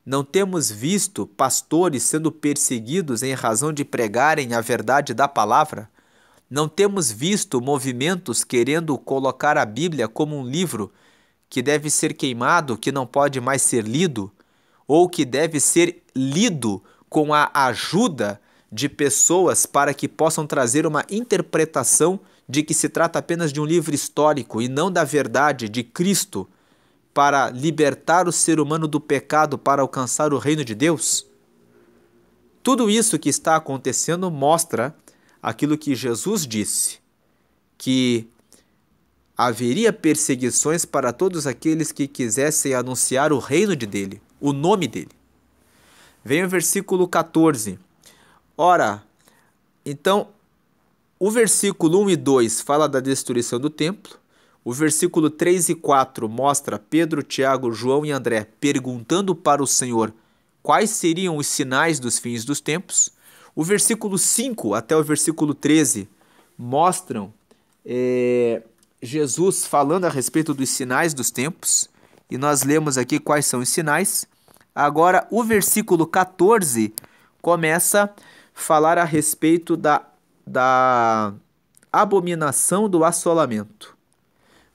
Não temos visto pastores sendo perseguidos em razão de pregarem a verdade da palavra? Não temos visto movimentos querendo colocar a Bíblia como um livro que deve ser queimado, que não pode mais ser lido, ou que deve ser lido com a ajuda de pessoas para que possam trazer uma interpretação de que se trata apenas de um livro histórico e não da verdade de Cristo, para libertar o ser humano do pecado, para alcançar o reino de Deus? Tudo isso que está acontecendo mostra aquilo que Jesus disse, que haveria perseguições para todos aqueles que quisessem anunciar o reino dele, o nome dele. Vem o versículo 14. Ora, então, o versículo 1 e 2 fala da destruição do templo. O versículo 3 e 4 mostra Pedro, Tiago, João e André perguntando para o Senhor quais seriam os sinais dos fins dos tempos. O versículo 5 até o versículo 13 mostram Jesus falando a respeito dos sinais dos tempos. E nós lemos aqui quais são os sinais. Agora, o versículo 14 começa a falar a respeito da abominação do assolamento.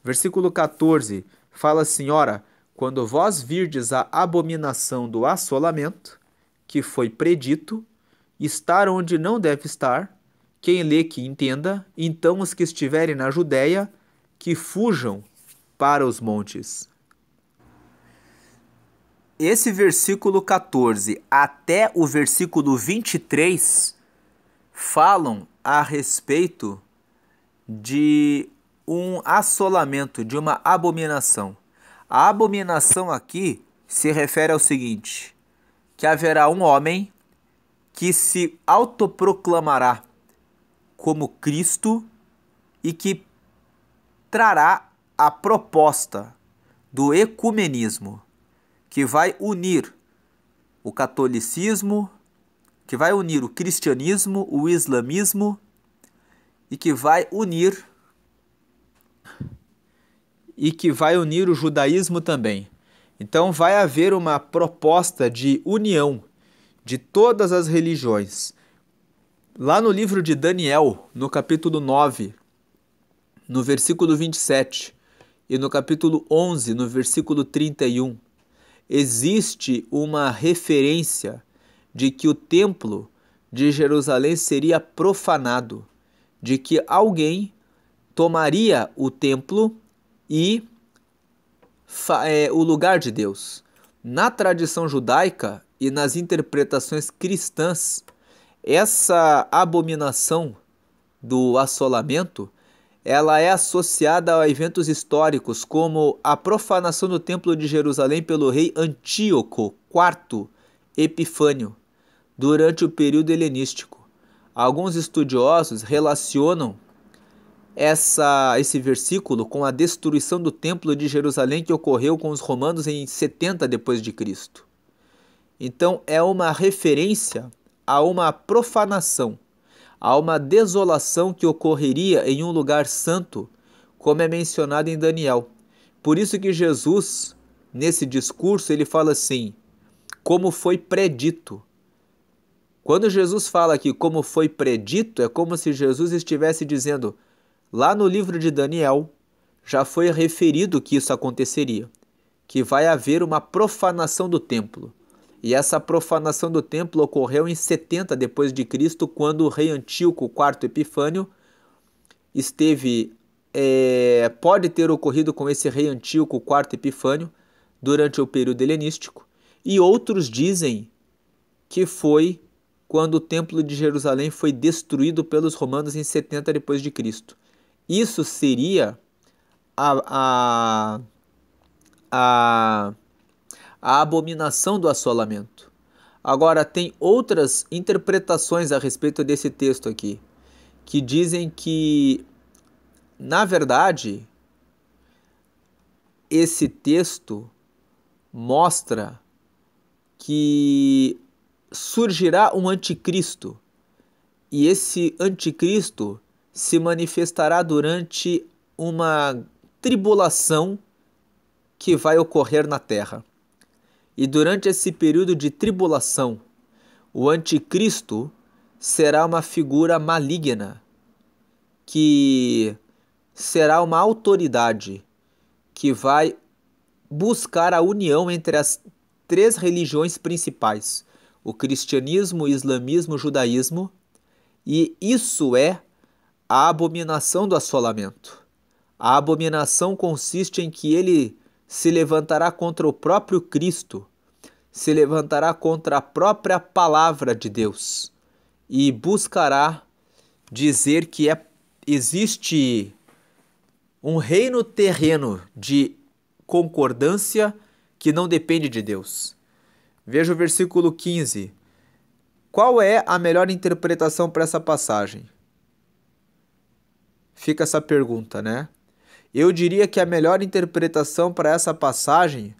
Versículo 14 fala assim, ora, quando vós virdes a abominação do assolamento, que foi predito, estar onde não deve estar, quem lê que entenda, então os que estiverem na Judéia, que fujam para os montes. Esse versículo 14 até o versículo 23 falam a respeito de um assolamento, de uma abominação. A abominação aqui se refere ao seguinte, que haverá um homem que se autoproclamará como Cristo e que trará a proposta do ecumenismo, que vai unir o catolicismo, que vai unir o cristianismo, o islamismo e que vai unir o judaísmo também. Então vai haver uma proposta de união de todas as religiões. Lá no livro de Daniel, no capítulo 9, no versículo 27, e no capítulo 11, no versículo 31, existe uma referência de que o templo de Jerusalém seria profanado, de que alguém tomaria o templo e o lugar de Deus. Na tradição judaica e nas interpretações cristãs, essa abominação do assolamento, ela é associada a eventos históricos como a profanação do Templo de Jerusalém pelo rei Antíoco IV Epifânio durante o período helenístico. Alguns estudiosos relacionam esse versículo com a destruição do Templo de Jerusalém que ocorreu com os romanos em 70 d.C. Então é uma referência a uma profanação, a uma desolação que ocorreria em um lugar santo, como é mencionado em Daniel. Por isso que Jesus, nesse discurso, ele fala assim, como foi predito. Quando Jesus fala aqui como foi predito, é como se Jesus estivesse dizendo, lá no livro de Daniel, já foi referido que isso aconteceria, que vai haver uma profanação do templo. E essa profanação do templo ocorreu em 70 d.C., quando o rei Antíoco IV Epifânio pode ter ocorrido com esse rei Antíoco IV Epifânio durante o período helenístico. E outros dizem que foi quando o templo de Jerusalém foi destruído pelos romanos em 70 d.C. Isso seria a abominação do assolamento. Agora, tem outras interpretações a respeito desse texto aqui, que dizem que, na verdade, esse texto mostra que surgirá um anticristo, e esse anticristo se manifestará durante uma tribulação que vai ocorrer na terra. E durante esse período de tribulação, o anticristo será uma figura maligna, que será uma autoridade que vai buscar a união entre as três religiões principais, o cristianismo, o islamismo, o judaísmo, e isso é a abominação do assolamento. A abominação consiste em que ele se levantará contra o próprio Cristo, se levantará contra a própria palavra de Deus e buscará dizer que existe um reino terreno de concordância que não depende de Deus. Veja o versículo 15. Qual é a melhor interpretação para essa passagem? Fica essa pergunta, né? Eu diria que a melhor interpretação para essa passagem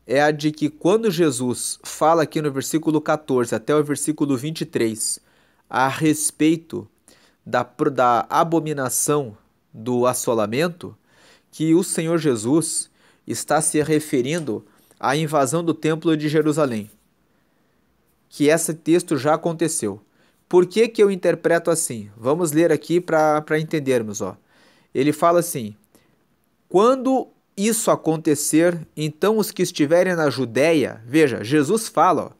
é a de que quando Jesus fala aqui no versículo 14 até o versículo 23 a respeito da abominação do assolamento, que o Senhor Jesus está se referindo à invasão do Templo de Jerusalém, que esse texto já aconteceu. Por que que eu interpreto assim? Vamos ler aqui para entendermos. Ele fala assim, quando isso acontecer, então os que estiverem na Judéia, veja, Jesus fala,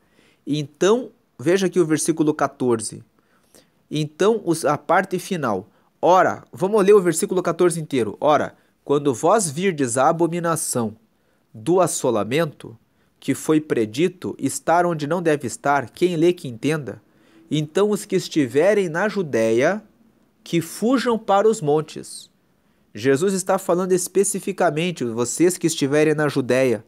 então, veja aqui o versículo 14, então a parte final, ora, vamos ler o versículo 14 inteiro, ora, quando vós virdes a abominação do assolamento, que foi predito, estar onde não deve estar, quem lê que entenda, então os que estiverem na Judéia, que fujam para os montes. Jesus está falando especificamente, vocês que estiverem na Judéia,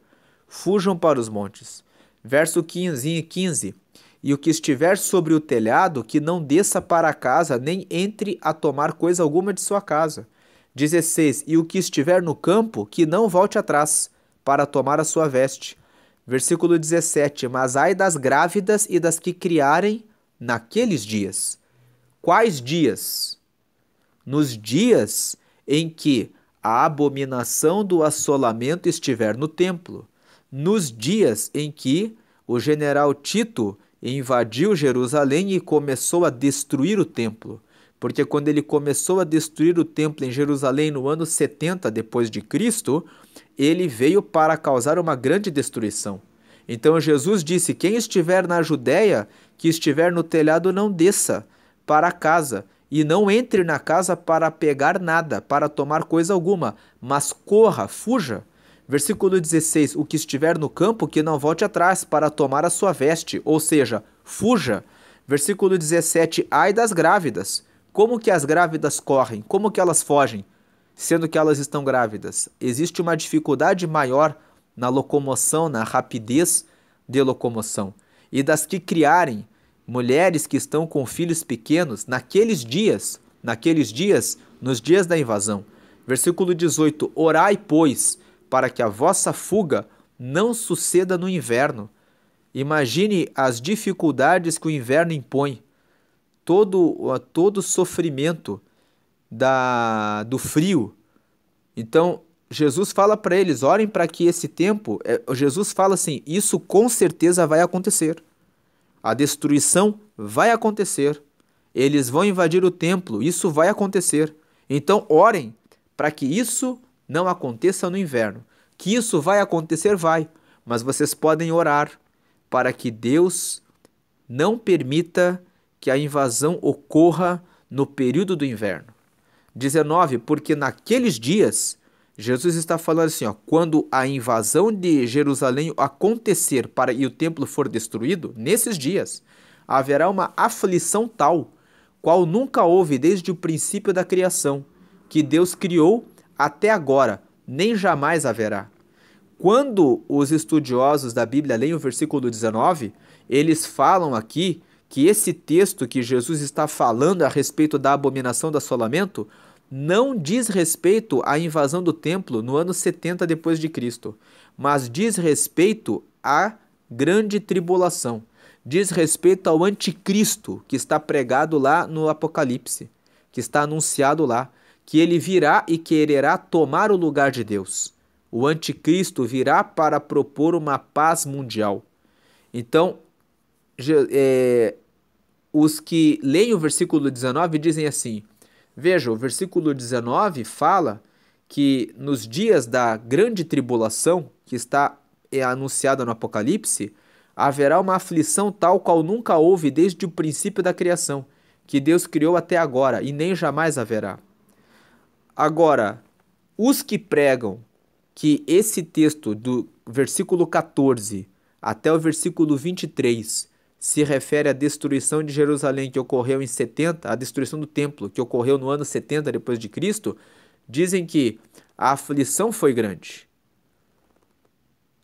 fujam para os montes. Verso 15, e o que estiver sobre o telhado, que não desça para casa, nem entre a tomar coisa alguma de sua casa. 16. E o que estiver no campo, que não volte atrás, para tomar a sua veste. Versículo 17. Mas ai das grávidas e das que criarem naqueles dias. Quais dias? Nos dias em que a abominação do assolamento estiver no templo, nos dias em que o general Tito invadiu Jerusalém e começou a destruir o templo, porque quando ele começou a destruir o templo em Jerusalém no ano 70 depois de Cristo, ele veio para causar uma grande destruição. Então Jesus disse: quem estiver na Judéia, que estiver no telhado, não desça para casa, e não entre na casa para pegar nada, para tomar coisa alguma, mas corra, fuja. Versículo 16: o que estiver no campo, que não volte atrás para tomar a sua veste, ou seja, fuja. Versículo 17: ai das grávidas. Como que as grávidas correm? Como que elas fogem, sendo que elas estão grávidas? Existe uma dificuldade maior na locomoção, na rapidez de locomoção. E das que criarem, mulheres que estão com filhos pequenos, naqueles dias, nos dias da invasão. Versículo 18: orai, pois, para que a vossa fuga não suceda no inverno. Imagine as dificuldades que o inverno impõe, todo o sofrimento do frio. Então, Jesus fala para eles: orem para que esse tempo, Jesus fala assim, isso com certeza vai acontecer. A destruição vai acontecer. Eles vão invadir o templo, isso vai acontecer. Então, orem para que isso não aconteça no inverno. Que isso vai acontecer, vai. Mas vocês podem orar para que Deus não permita que a invasão ocorra no período do inverno. 19. Porque naqueles dias, Jesus está falando assim, ó, quando a invasão de Jerusalém acontecer e o templo for destruído, nesses dias, haverá uma aflição tal, qual nunca houve desde o princípio da criação, que Deus criou até agora, nem jamais haverá. Quando os estudiosos da Bíblia leem o versículo 19, eles falam aqui que esse texto que Jesus está falando a respeito da abominação do assolamento não diz respeito à invasão do templo no ano 70 depois de Cristo, mas diz respeito à grande tribulação. Diz respeito ao anticristo que está pregado lá no Apocalipse, que está anunciado lá, que ele virá e quererá tomar o lugar de Deus. O anticristo virá para propor uma paz mundial. Então, os que leem o versículo 19 dizem assim, veja, o versículo 19 fala que nos dias da grande tribulação, que está anunciada no Apocalipse, haverá uma aflição tal qual nunca houve desde o princípio da criação, que Deus criou até agora e nem jamais haverá. Agora, os que pregam que esse texto do versículo 14 até o versículo 23 se refere à destruição de Jerusalém que ocorreu em 70, a destruição do templo que ocorreu no ano 70 depois de Cristo, dizem que a aflição foi grande.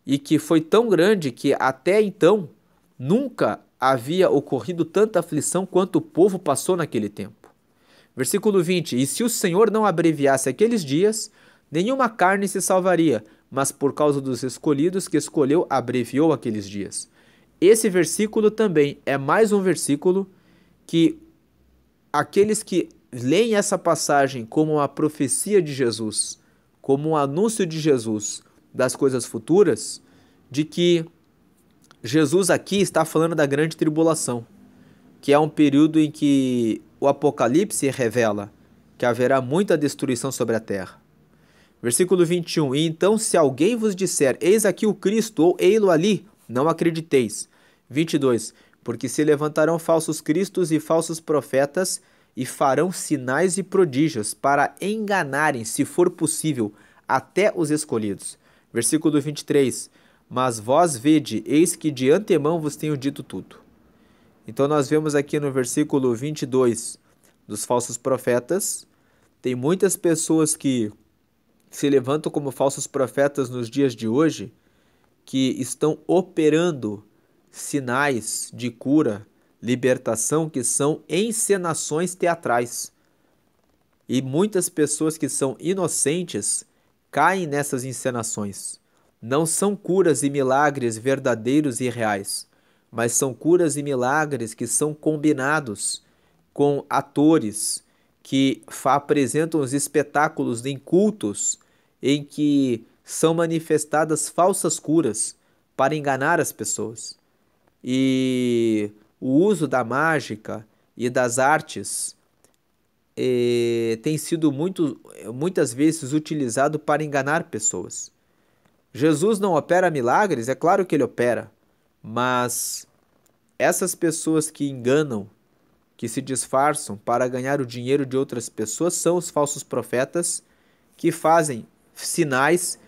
E que foi tão grande que até então nunca havia ocorrido tanta aflição quanto o povo passou naquele tempo. Versículo 20: e se o Senhor não abreviasse aqueles dias, nenhuma carne se salvaria, mas por causa dos escolhidos que escolheu, abreviou aqueles dias. Esse versículo também é mais um versículo que aqueles que leem essa passagem como uma profecia de Jesus, como um anúncio de Jesus das coisas futuras, de que Jesus aqui está falando da grande tribulação, que é um período em que o Apocalipse revela que haverá muita destruição sobre a terra. Versículo 21, e então se alguém vos disser, eis aqui o Cristo, ou ei-lo ali, não acrediteis. 22, porque se levantarão falsos cristos e falsos profetas, e farão sinais e prodígios, para enganarem, se for possível, até os escolhidos. Versículo 23, mas vós vede, eis que de antemão vos tenho dito tudo. Então nós vemos aqui no versículo 22 dos falsos profetas, tem muitas pessoas que se levantam como falsos profetas nos dias de hoje, que estão operando sinais de cura, libertação, que são encenações teatrais. E muitas pessoas que são inocentes caem nessas encenações. Não são curas e milagres verdadeiros e reais, mas são curas e milagres que são combinados com atores que apresentam os espetáculos em cultos em que são manifestadas falsas curas para enganar as pessoas. E o uso da mágica e das artes tem sido muitas vezes utilizado para enganar pessoas. Jesus não opera milagres, é claro que ele opera, mas essas pessoas que enganam, que se disfarçam para ganhar o dinheiro de outras pessoas, são os falsos profetas que fazem sinais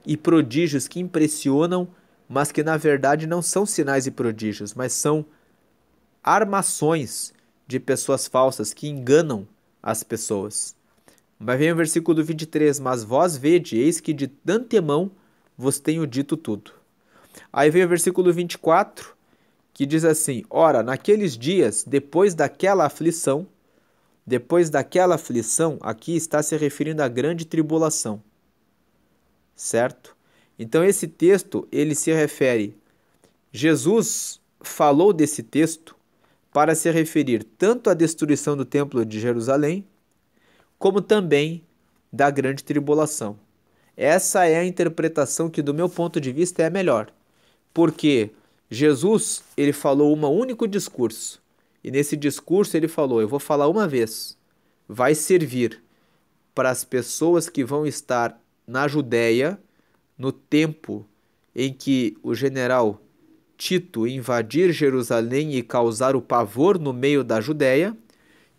e prodígios que impressionam, mas que na verdade não são sinais e prodígios, mas são armações de pessoas falsas que enganam as pessoas. Mas vem o versículo 23, mas vós vede, eis que de antemão vos tenho dito tudo. Aí vem o versículo 24, que diz assim, ora, naqueles dias, depois daquela aflição, aqui está se referindo à grande tribulação, certo? Então esse texto, ele se refere, Jesus falou desse texto para se referir tanto à destruição do templo de Jerusalém, como também da grande tribulação. Essa é a interpretação que, do meu ponto de vista, é a melhor, porque Jesus, ele falou um único discurso, e nesse discurso ele falou, eu vou falar uma vez, vai servir para as pessoas que vão estar na Judéia, no tempo em que o general Tito invadir Jerusalém e causar o pavor no meio da Judéia,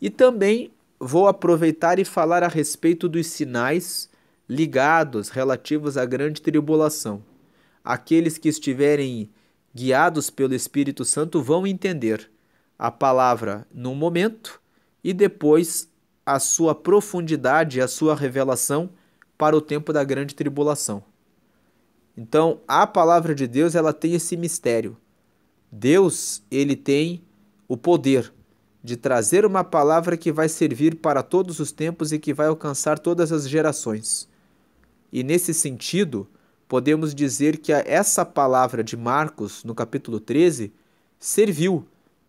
e também vou aproveitar e falar a respeito dos sinais ligados, relativos à grande tribulação. Aqueles que estiverem guiados pelo Espírito Santo vão entender a palavra num momento e depois a sua profundidade, a sua revelação para o tempo da grande tribulação. Então, a palavra de Deus, ela tem esse mistério. Deus, ele tem o poder de trazer uma palavra que vai servir para todos os tempos e que vai alcançar todas as gerações. E nesse sentido, podemos dizer que essa palavra de Marcos, no capítulo 13, serviu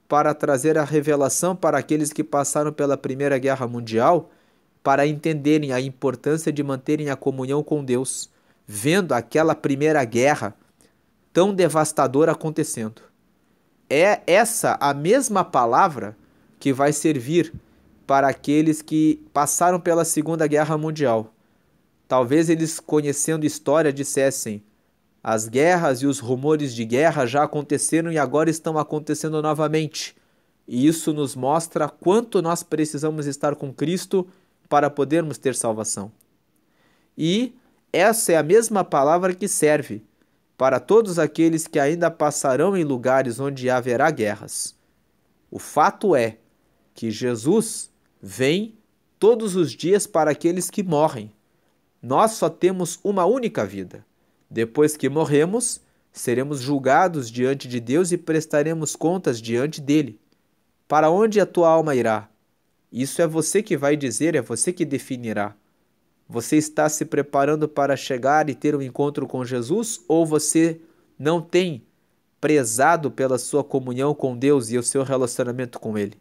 para trazer a revelação para aqueles que passaram pela Primeira Guerra Mundial, para entenderem a importância de manterem a comunhão com Deus, vendo aquela primeira guerra tão devastadora acontecendo. É essa a mesma palavra que vai servir para aqueles que passaram pela Segunda Guerra Mundial. Talvez eles, conhecendo história, dissessem: as guerras e os rumores de guerra já aconteceram e agora estão acontecendo novamente. E isso nos mostra quanto nós precisamos estar com Cristo para podermos ter salvação. E essa é a mesma palavra que serve para todos aqueles que ainda passarão em lugares onde haverá guerras. O fato é que Jesus vem todos os dias para aqueles que morrem. Nós só temos uma única vida. Depois que morremos, seremos julgados diante de Deus e prestaremos contas diante dele. Para onde a tua alma irá? Isso é você que vai dizer, é você que definirá. Você está se preparando para chegar e ter um encontro com Jesus, ou você não tem prezado pela sua comunhão com Deus e o seu relacionamento com Ele?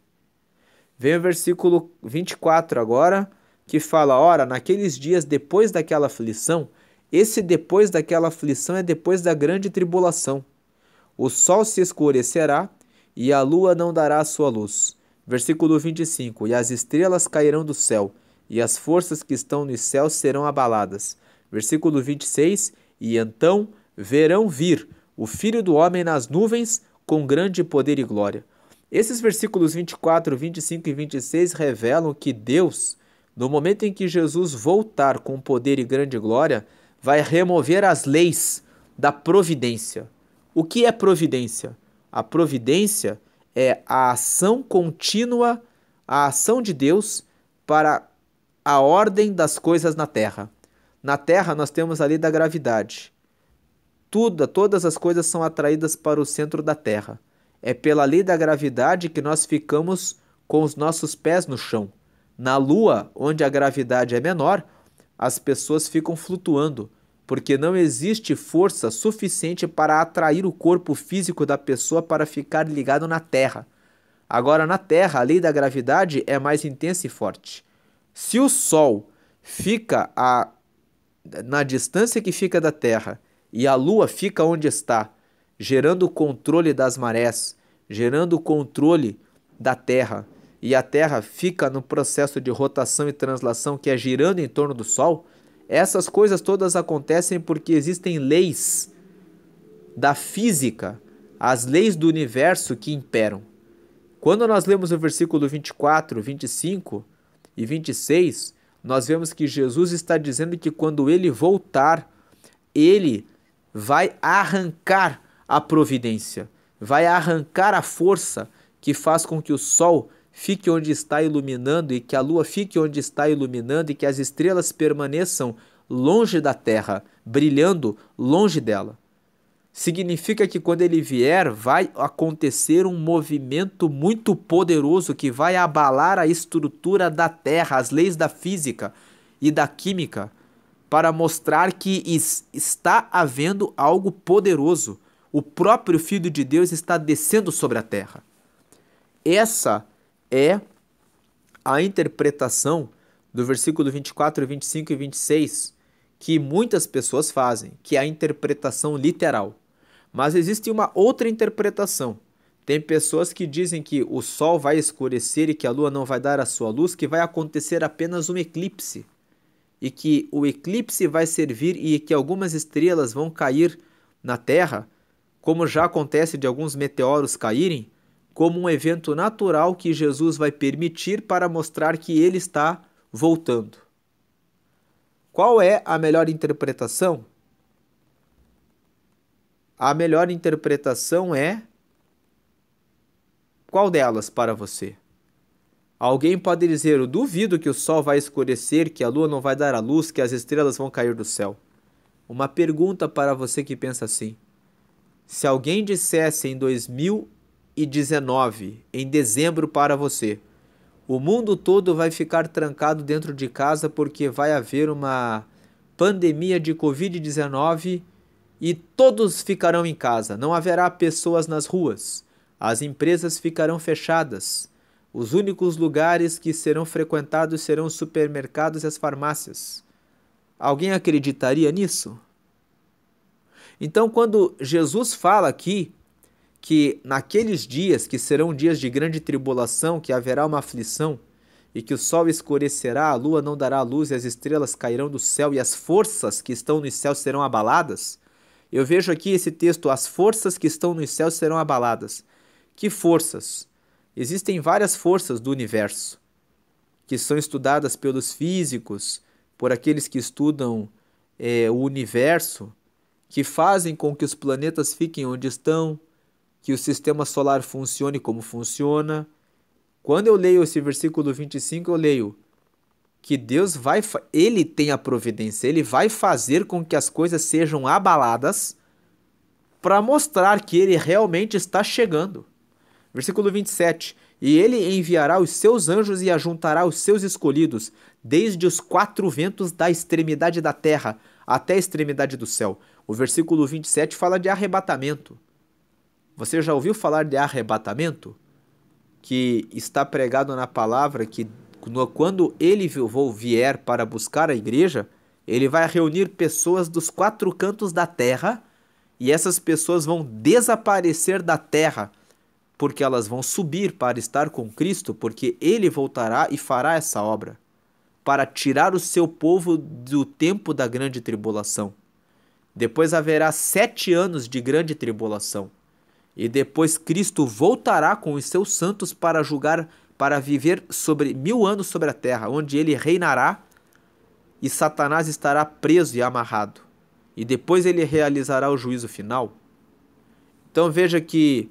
Vem o versículo 24 agora, que fala, ora, naqueles dias depois daquela aflição, esse depois daquela aflição é depois da grande tribulação. O sol se escurecerá e a lua não dará a sua luz. Versículo 25, e as estrelas cairão do céu, e as forças que estão nos céus serão abaladas. Versículo 26, e então verão vir o Filho do Homem nas nuvens com grande poder e glória. Esses versículos 24, 25 e 26 revelam que Deus, no momento em que Jesus voltar com poder e grande glória, vai remover as leis da providência. O que é providência? A providência é a ação contínua, a ação de Deus para a ordem das coisas na Terra. Na Terra nós temos a lei da gravidade. Todas as coisas são atraídas para o centro da Terra. É pela lei da gravidade que nós ficamos com os nossos pés no chão. Na Lua, onde a gravidade é menor, as pessoas ficam flutuando, porque não existe força suficiente para atrair o corpo físico da pessoa para ficar ligado na Terra. Agora, na Terra, a lei da gravidade é mais intensa e forte. Se o Sol fica na distância que fica da Terra e a Lua fica onde está, gerando o controle das marés, gerando o controle da Terra, e a Terra fica no processo de rotação e translação que é girando em torno do Sol, essas coisas todas acontecem porque existem leis da física, as leis do universo que imperam. Quando nós lemos o versículo 24, 25 e 26, nós vemos que Jesus está dizendo que quando ele voltar, ele vai arrancar a providência, vai arrancar a força que faz com que o sol fique onde está iluminando e que a lua fique onde está iluminando e que as estrelas permaneçam longe da terra, brilhando longe dela. Significa que quando ele vier, vai acontecer um movimento muito poderoso que vai abalar a estrutura da Terra, as leis da física e da química, para mostrar que está havendo algo poderoso. O próprio Filho de Deus está descendo sobre a Terra. Essa é a interpretação do versículo 24, 25 e 26 que muitas pessoas fazem, que é a interpretação literal. Mas existe uma outra interpretação. Tem pessoas que dizem que o sol vai escurecer e que a lua não vai dar a sua luz, que vai acontecer apenas um eclipse. E que o eclipse vai servir e que algumas estrelas vão cair na Terra, como já acontece de alguns meteoros caírem, como um evento natural que Jesus vai permitir para mostrar que ele está voltando. Qual é a melhor interpretação? A melhor interpretação é qual delas para você? Alguém pode dizer, eu duvido que o sol vai escurecer, que a lua não vai dar a luz, que as estrelas vão cair do céu. Uma pergunta para você que pensa assim. Se alguém dissesse em 2019, em dezembro para você, o mundo todo vai ficar trancado dentro de casa porque vai haver uma pandemia de Covid-19 e todos ficarão em casa, não haverá pessoas nas ruas, as empresas ficarão fechadas, os únicos lugares que serão frequentados serão os supermercados e as farmácias. Alguém acreditaria nisso? Então, quando Jesus fala aqui que naqueles dias, que serão dias de grande tribulação, que haverá uma aflição, e que o sol escurecerá, a lua não dará luz e as estrelas cairão do céu e as forças que estão nos céus serão abaladas, eu vejo aqui esse texto, as forças que estão nos céus serão abaladas. Que forças? Existem várias forças do universo, que são estudadas pelos físicos, por aqueles que estudam o universo, que fazem com que os planetas fiquem onde estão, que o sistema solar funcione como funciona. Quando eu leio esse versículo 25, eu leio que Deus ele tem a providência, ele vai fazer com que as coisas sejam abaladas para mostrar que ele realmente está chegando. Versículo 27, e ele enviará os seus anjos e ajuntará os seus escolhidos, desde os quatro ventos da extremidade da terra até a extremidade do céu. O versículo 27 fala de arrebatamento. Você já ouviu falar de arrebatamento? Que está pregado na palavra que quando ele vier para buscar a igreja, ele vai reunir pessoas dos quatro cantos da terra e essas pessoas vão desaparecer da terra porque elas vão subir para estar com Cristo, porque ele voltará e fará essa obra para tirar o seu povo do tempo da grande tribulação. Depois haverá 7 anos de grande tribulação. E depois Cristo voltará com os seus santos para julgar, para viver sobre 1000 anos sobre a terra, onde ele reinará e Satanás estará preso e amarrado. E depois ele realizará o juízo final. Então veja que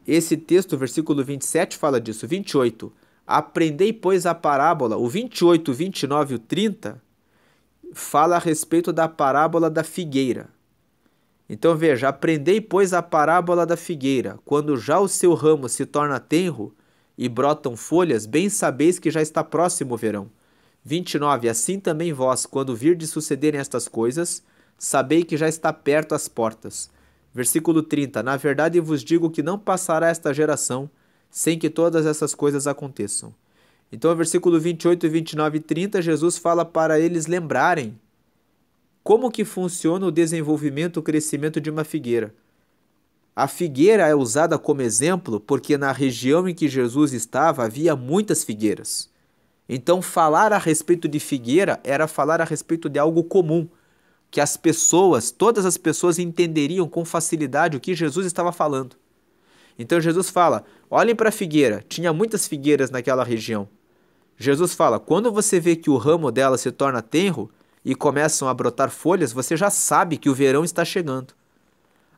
esse texto, versículo 27, fala disso. 28. Aprendei, pois, a parábola. O 28, 29 e o 30 fala a respeito da parábola da figueira. Então veja, aprendei, pois, a parábola da figueira. Quando já o seu ramo se torna tenro e brotam folhas, bem sabeis que já está próximo o verão. 29. Assim também vós, quando virdes sucederem estas coisas, sabei que já está perto as portas. Versículo 30. Na verdade vos digo que não passará esta geração sem que todas essas coisas aconteçam. Então, versículo 28, 29 e 30, Jesus fala para eles lembrarem como que funciona o desenvolvimento, o crescimento de uma figueira. A figueira é usada como exemplo porque na região em que Jesus estava havia muitas figueiras. Então, falar a respeito de figueira era falar a respeito de algo comum, que as pessoas, todas as pessoas entenderiam com facilidade o que Jesus estava falando. Então Jesus fala, olhem para a figueira, tinha muitas figueiras naquela região. Jesus fala, quando você vê que o ramo dela se torna tenro e começam a brotar folhas, você já sabe que o verão está chegando.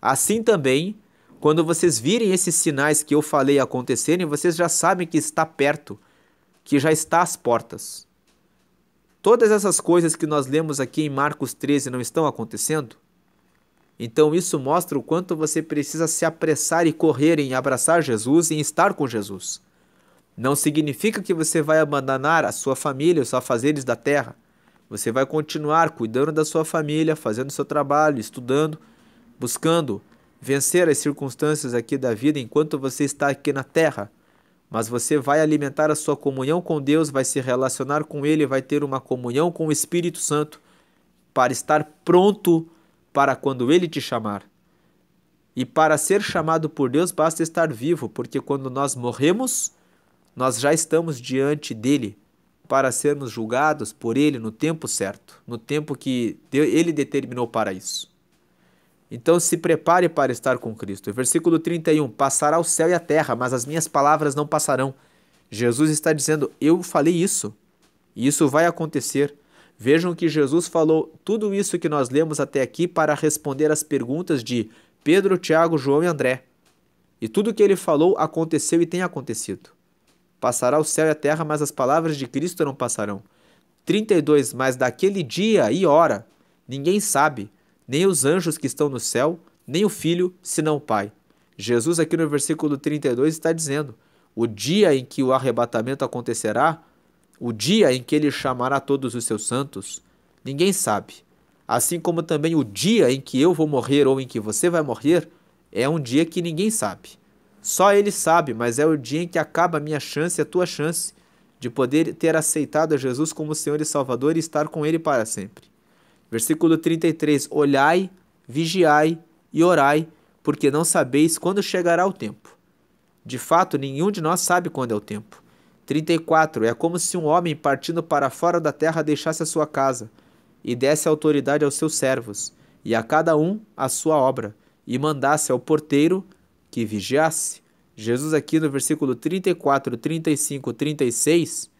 Assim também, quando vocês virem esses sinais que eu falei acontecerem, vocês já sabem que está perto, que já está às portas. Todas essas coisas que nós lemos aqui em Marcos 13 não estão acontecendo? Então isso mostra o quanto você precisa se apressar e correr em abraçar Jesus e em estar com Jesus. Não significa que você vai abandonar a sua família, os afazeres da terra. Você vai continuar cuidando da sua família, fazendo seu trabalho, estudando, buscando vencer as circunstâncias aqui da vida enquanto você está aqui na terra. Mas você vai alimentar a sua comunhão com Deus, vai se relacionar com Ele, vai ter uma comunhão com o Espírito Santo para estar pronto para quando Ele te chamar. E para ser chamado por Deus basta estar vivo, porque quando nós morremos, nós já estamos diante dEle para sermos julgados por Ele no tempo certo, no tempo que Ele determinou para isso. Então se prepare para estar com Cristo. Versículo 31, passará o céu e a terra, mas as minhas palavras não passarão. Jesus está dizendo, eu falei isso, e isso vai acontecer. Vejam que Jesus falou tudo isso que nós lemos até aqui para responder às perguntas de Pedro, Tiago, João e André. E tudo que ele falou aconteceu e tem acontecido. Passará o céu e a terra, mas as palavras de Cristo não passarão. 32, mas daquele dia e hora, ninguém sabe, nem os anjos que estão no céu, nem o Filho, senão o Pai. Jesus aqui no versículo 32 está dizendo, o dia em que o arrebatamento acontecerá, o dia em que ele chamará todos os seus santos, ninguém sabe. Assim como também o dia em que eu vou morrer ou em que você vai morrer, é um dia que ninguém sabe. Só ele sabe, mas é o dia em que acaba a minha chance, a tua chance, de poder ter aceitado a Jesus como Senhor e Salvador e estar com Ele para sempre. Versículo 33, olhai, vigiai e orai, porque não sabeis quando chegará o tempo. De fato, nenhum de nós sabe quando é o tempo. 34, é como se um homem partindo para fora da terra deixasse a sua casa, e desse autoridade aos seus servos, e a cada um a sua obra, e mandasse ao porteiro que vigiasse. Jesus aqui no versículo 34, 35, 36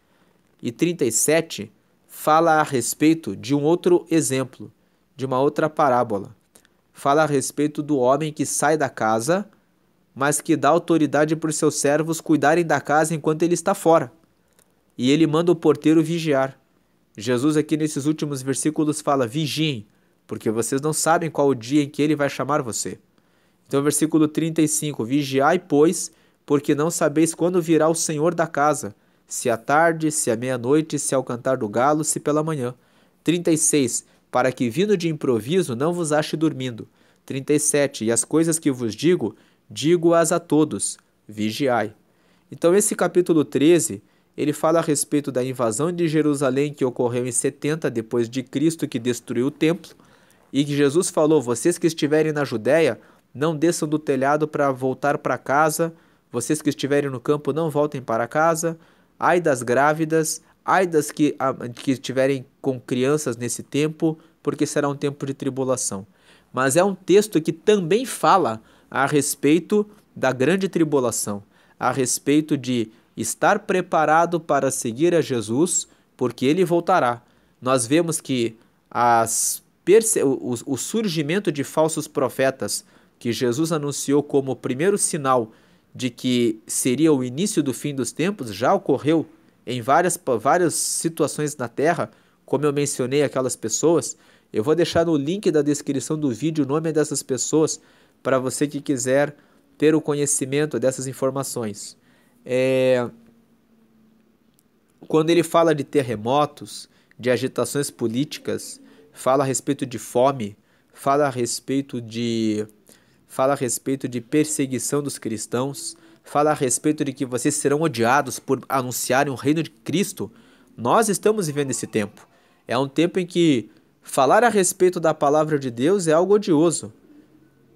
e 37 fala a respeito de um outro exemplo, de uma outra parábola. Fala a respeito do homem que sai da casa, mas que dá autoridade para os seus servos cuidarem da casa enquanto ele está fora. E ele manda o porteiro vigiar. Jesus aqui nesses últimos versículos fala, vigiem, porque vocês não sabem qual o dia em que ele vai chamar você. Então, versículo 35, vigiai, pois, porque não sabeis quando virá o Senhor da casa, se à tarde, se à meia-noite, se ao cantar do galo, se pela manhã. 36, para que vindo de improviso não vos ache dormindo. 37, e as coisas que vos digo, digo-as a todos, vigiai. Então, esse capítulo 13, ele fala a respeito da invasão de Jerusalém que ocorreu em 70 depois de Cristo, que destruiu o templo, e que Jesus falou, vocês que estiverem na Judéia, não desçam do telhado para voltar para casa, vocês que estiverem no campo não voltem para casa, ai das grávidas, ai das que estiverem com crianças nesse tempo, porque será um tempo de tribulação. Mas é um texto que também fala a respeito da grande tribulação, a respeito de estar preparado para seguir a Jesus, porque ele voltará. Nós vemos que o surgimento de falsos profetas que Jesus anunciou como o primeiro sinal de que seria o início do fim dos tempos, já ocorreu em várias situações na Terra, como eu mencionei aquelas pessoas. Eu vou deixar no link da descrição do vídeo o nome dessas pessoas, para você que quiser ter o conhecimento dessas informações. Quando ele fala de terremotos, de agitações políticas, fala a respeito de fome, fala a respeito de perseguição dos cristãos, fala a respeito de que vocês serão odiados por anunciarem o reino de Cristo. Nós estamos vivendo esse tempo. É um tempo em que falar a respeito da palavra de Deus é algo odioso.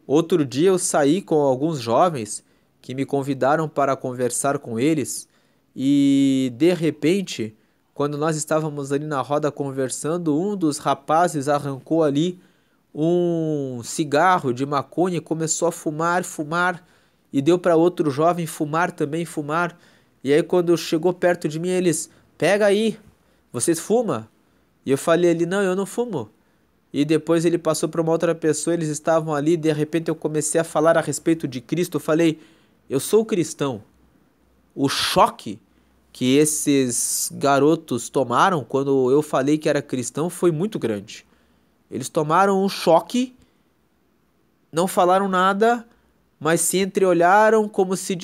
Outro dia eu saí com alguns jovens que me convidaram para conversar com eles e, de repente, quando nós estávamos ali na roda conversando, um dos rapazes arrancou ali um cigarro de maconha e começou a fumar, fumar, e deu para outro jovem fumar também, fumar. E aí quando chegou perto de mim, eles, pega aí, vocês fumam? E eu falei ali, não, eu não fumo. E depois ele passou para uma outra pessoa, eles estavam ali, de repente eu comecei a falar a respeito de Cristo, eu falei, eu sou cristão. O choque que esses garotos tomaram quando eu falei que era cristão foi muito grande. Eles tomaram um choque, não falaram nada, mas se entreolharam como se,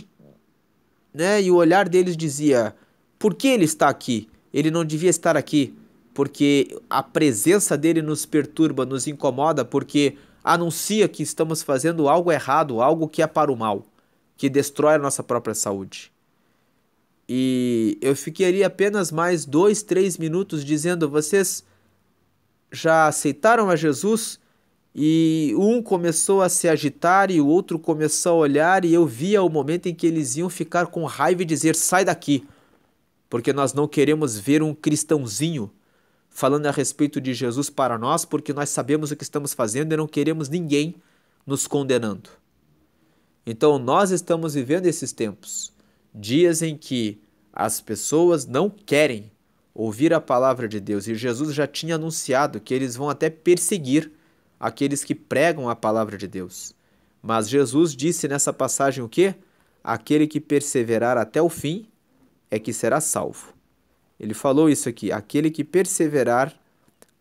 né? E o olhar deles dizia: por que ele está aqui? Ele não devia estar aqui, porque a presença dele nos perturba, nos incomoda, porque anuncia que estamos fazendo algo errado, algo que é para o mal, que destrói a nossa própria saúde. E eu ficaria apenas mais 2, 3 minutos dizendo: vocês já aceitaram a Jesus? E um começou a se agitar e o outro começou a olhar, e eu via o momento em que eles iam ficar com raiva e dizer: sai daqui, porque nós não queremos ver um cristãozinho falando a respeito de Jesus para nós, porque nós sabemos o que estamos fazendo e não queremos ninguém nos condenando. Então nós estamos vivendo esses tempos, dias em que as pessoas não querem ouvir a palavra de Deus, e Jesus já tinha anunciado que eles vão até perseguir aqueles que pregam a palavra de Deus. Mas Jesus disse nessa passagem o quê? Aquele que perseverar até o fim é que será salvo. Ele falou isso aqui, aquele que perseverar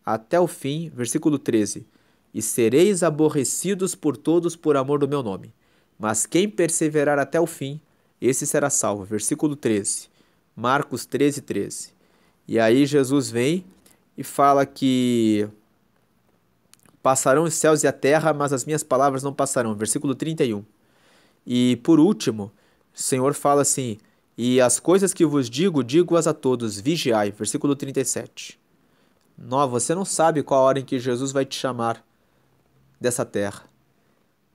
até o fim, versículo 13, e sereis aborrecidos por todos por amor do meu nome. Mas quem perseverar até o fim, esse será salvo. Versículo 13, Marcos 13, 13. E aí Jesus vem e fala que passarão os céus e a terra, mas as minhas palavras não passarão. Versículo 31. E por último, o Senhor fala assim: e as coisas que vos digo, digo-as a todos, vigiai. Versículo 37. Não, você não sabe qual a hora em que Jesus vai te chamar dessa terra.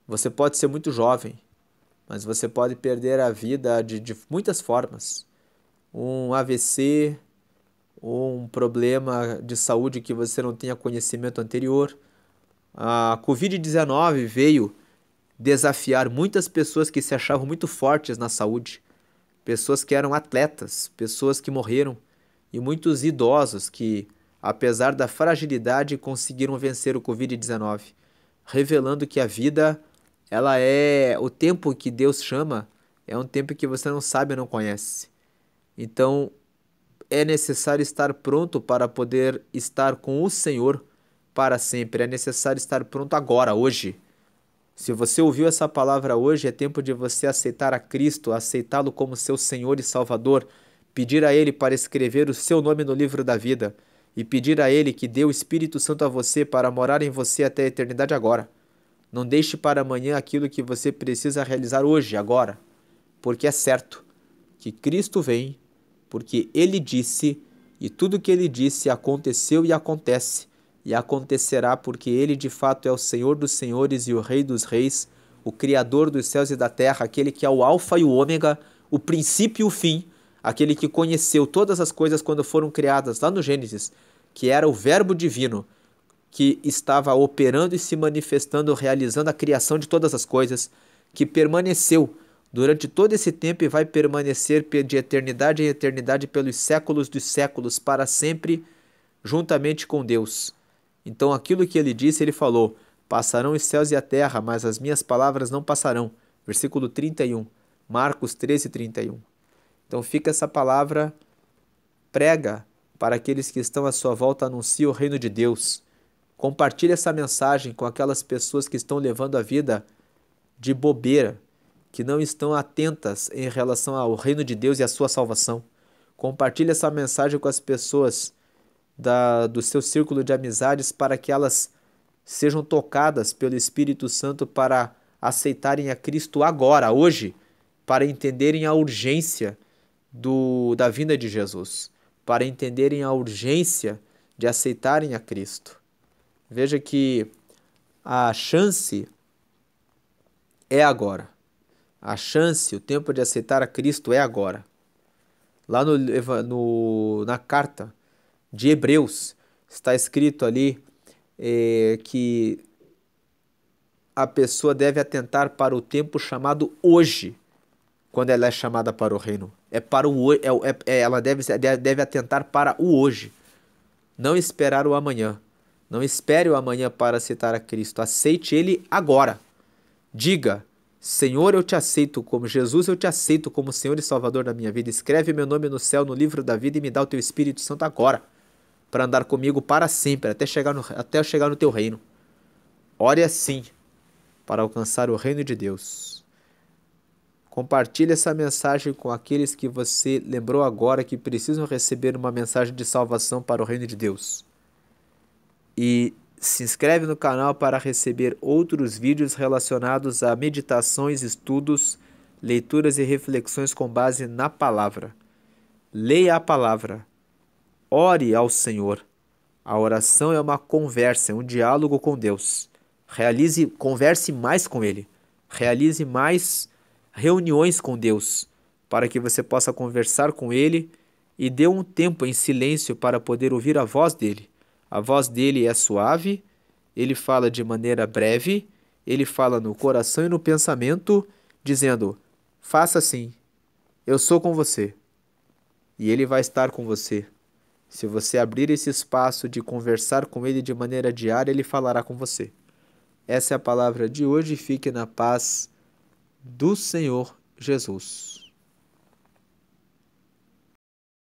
Você pode ser muito jovem, mas você pode perder a vida de muitas formas. Um AVC, um problema de saúde que você não tenha conhecimento anterior. A Covid-19 veio desafiar muitas pessoas que se achavam muito fortes na saúde, pessoas que eram atletas, pessoas que morreram, e muitos idosos que, apesar da fragilidade, conseguiram vencer o Covid-19, revelando que a vida, ela é o tempo que Deus chama, é um tempo que você não sabe, não conhece. Então, é necessário estar pronto para poder estar com o Senhor para sempre. É necessário estar pronto agora, hoje. Se você ouviu essa palavra hoje, é tempo de você aceitar a Cristo, aceitá-lo como seu Senhor e Salvador, pedir a Ele para escrever o seu nome no livro da vida e pedir a Ele que dê o Espírito Santo a você para morar em você até a eternidade agora. Não deixe para amanhã aquilo que você precisa realizar hoje, agora, porque é certo que Cristo vem, porque Ele disse, e tudo que Ele disse aconteceu e acontece, e acontecerá porque Ele de fato é o Senhor dos senhores e o Rei dos reis, o Criador dos céus e da terra, aquele que é o Alfa e o Ômega, o princípio e o fim, aquele que conheceu todas as coisas quando foram criadas lá no Gênesis, que era o Verbo divino, que estava operando e se manifestando, realizando a criação de todas as coisas, que permaneceu durante todo esse tempo e vai permanecer de eternidade em eternidade pelos séculos dos séculos, para sempre, juntamente com Deus. Então aquilo que ele disse, ele falou: passarão os céus e a terra, mas as minhas palavras não passarão. Versículo 31, Marcos 13, 31. Então fica essa palavra, prega para aqueles que estão à sua volta, anuncia o reino de Deus. Compartilhe essa mensagem com aquelas pessoas que estão levando a vida de bobeira, que não estão atentas em relação ao reino de Deus e à sua salvação. Compartilhe essa mensagem com as pessoas do seu círculo de amizades para que elas sejam tocadas pelo Espírito Santo para aceitarem a Cristo agora, hoje, para entenderem a urgência da vinda de Jesus, para entenderem a urgência de aceitarem a Cristo. Veja que a chance é agora. A chance, o tempo de aceitar a Cristo é agora. Lá na carta de Hebreus está escrito ali que a pessoa deve atentar para o tempo chamado hoje, quando ela é chamada para o reino. Ela deve atentar para o hoje. Não esperar o amanhã. Não espere o amanhã para aceitar a Cristo. Aceite Ele agora. Diga: Senhor, eu te aceito como Jesus, eu te aceito como Senhor e Salvador da minha vida. Escreve meu nome no céu, no livro da vida, e me dá o teu Espírito Santo agora, para andar comigo para sempre, até eu chegar no teu reino. Ore assim, para alcançar o reino de Deus. Compartilhe essa mensagem com aqueles que você lembrou agora que precisam receber uma mensagem de salvação para o reino de Deus. E se inscreve no canal para receber outros vídeos relacionados a meditações, estudos, leituras e reflexões com base na palavra. Leia a palavra. Ore ao Senhor. A oração é uma conversa, é um diálogo com Deus. Converse mais com Ele. Realize mais reuniões com Deus, para que você possa conversar com Ele e dê um tempo em silêncio para poder ouvir a voz dEle. A voz dEle é suave, Ele fala de maneira breve, Ele fala no coração e no pensamento, dizendo: faça assim, eu sou com você. E Ele vai estar com você. Se você abrir esse espaço de conversar com Ele de maneira diária, Ele falará com você. Essa é a palavra de hoje. Fique na paz do Senhor Jesus.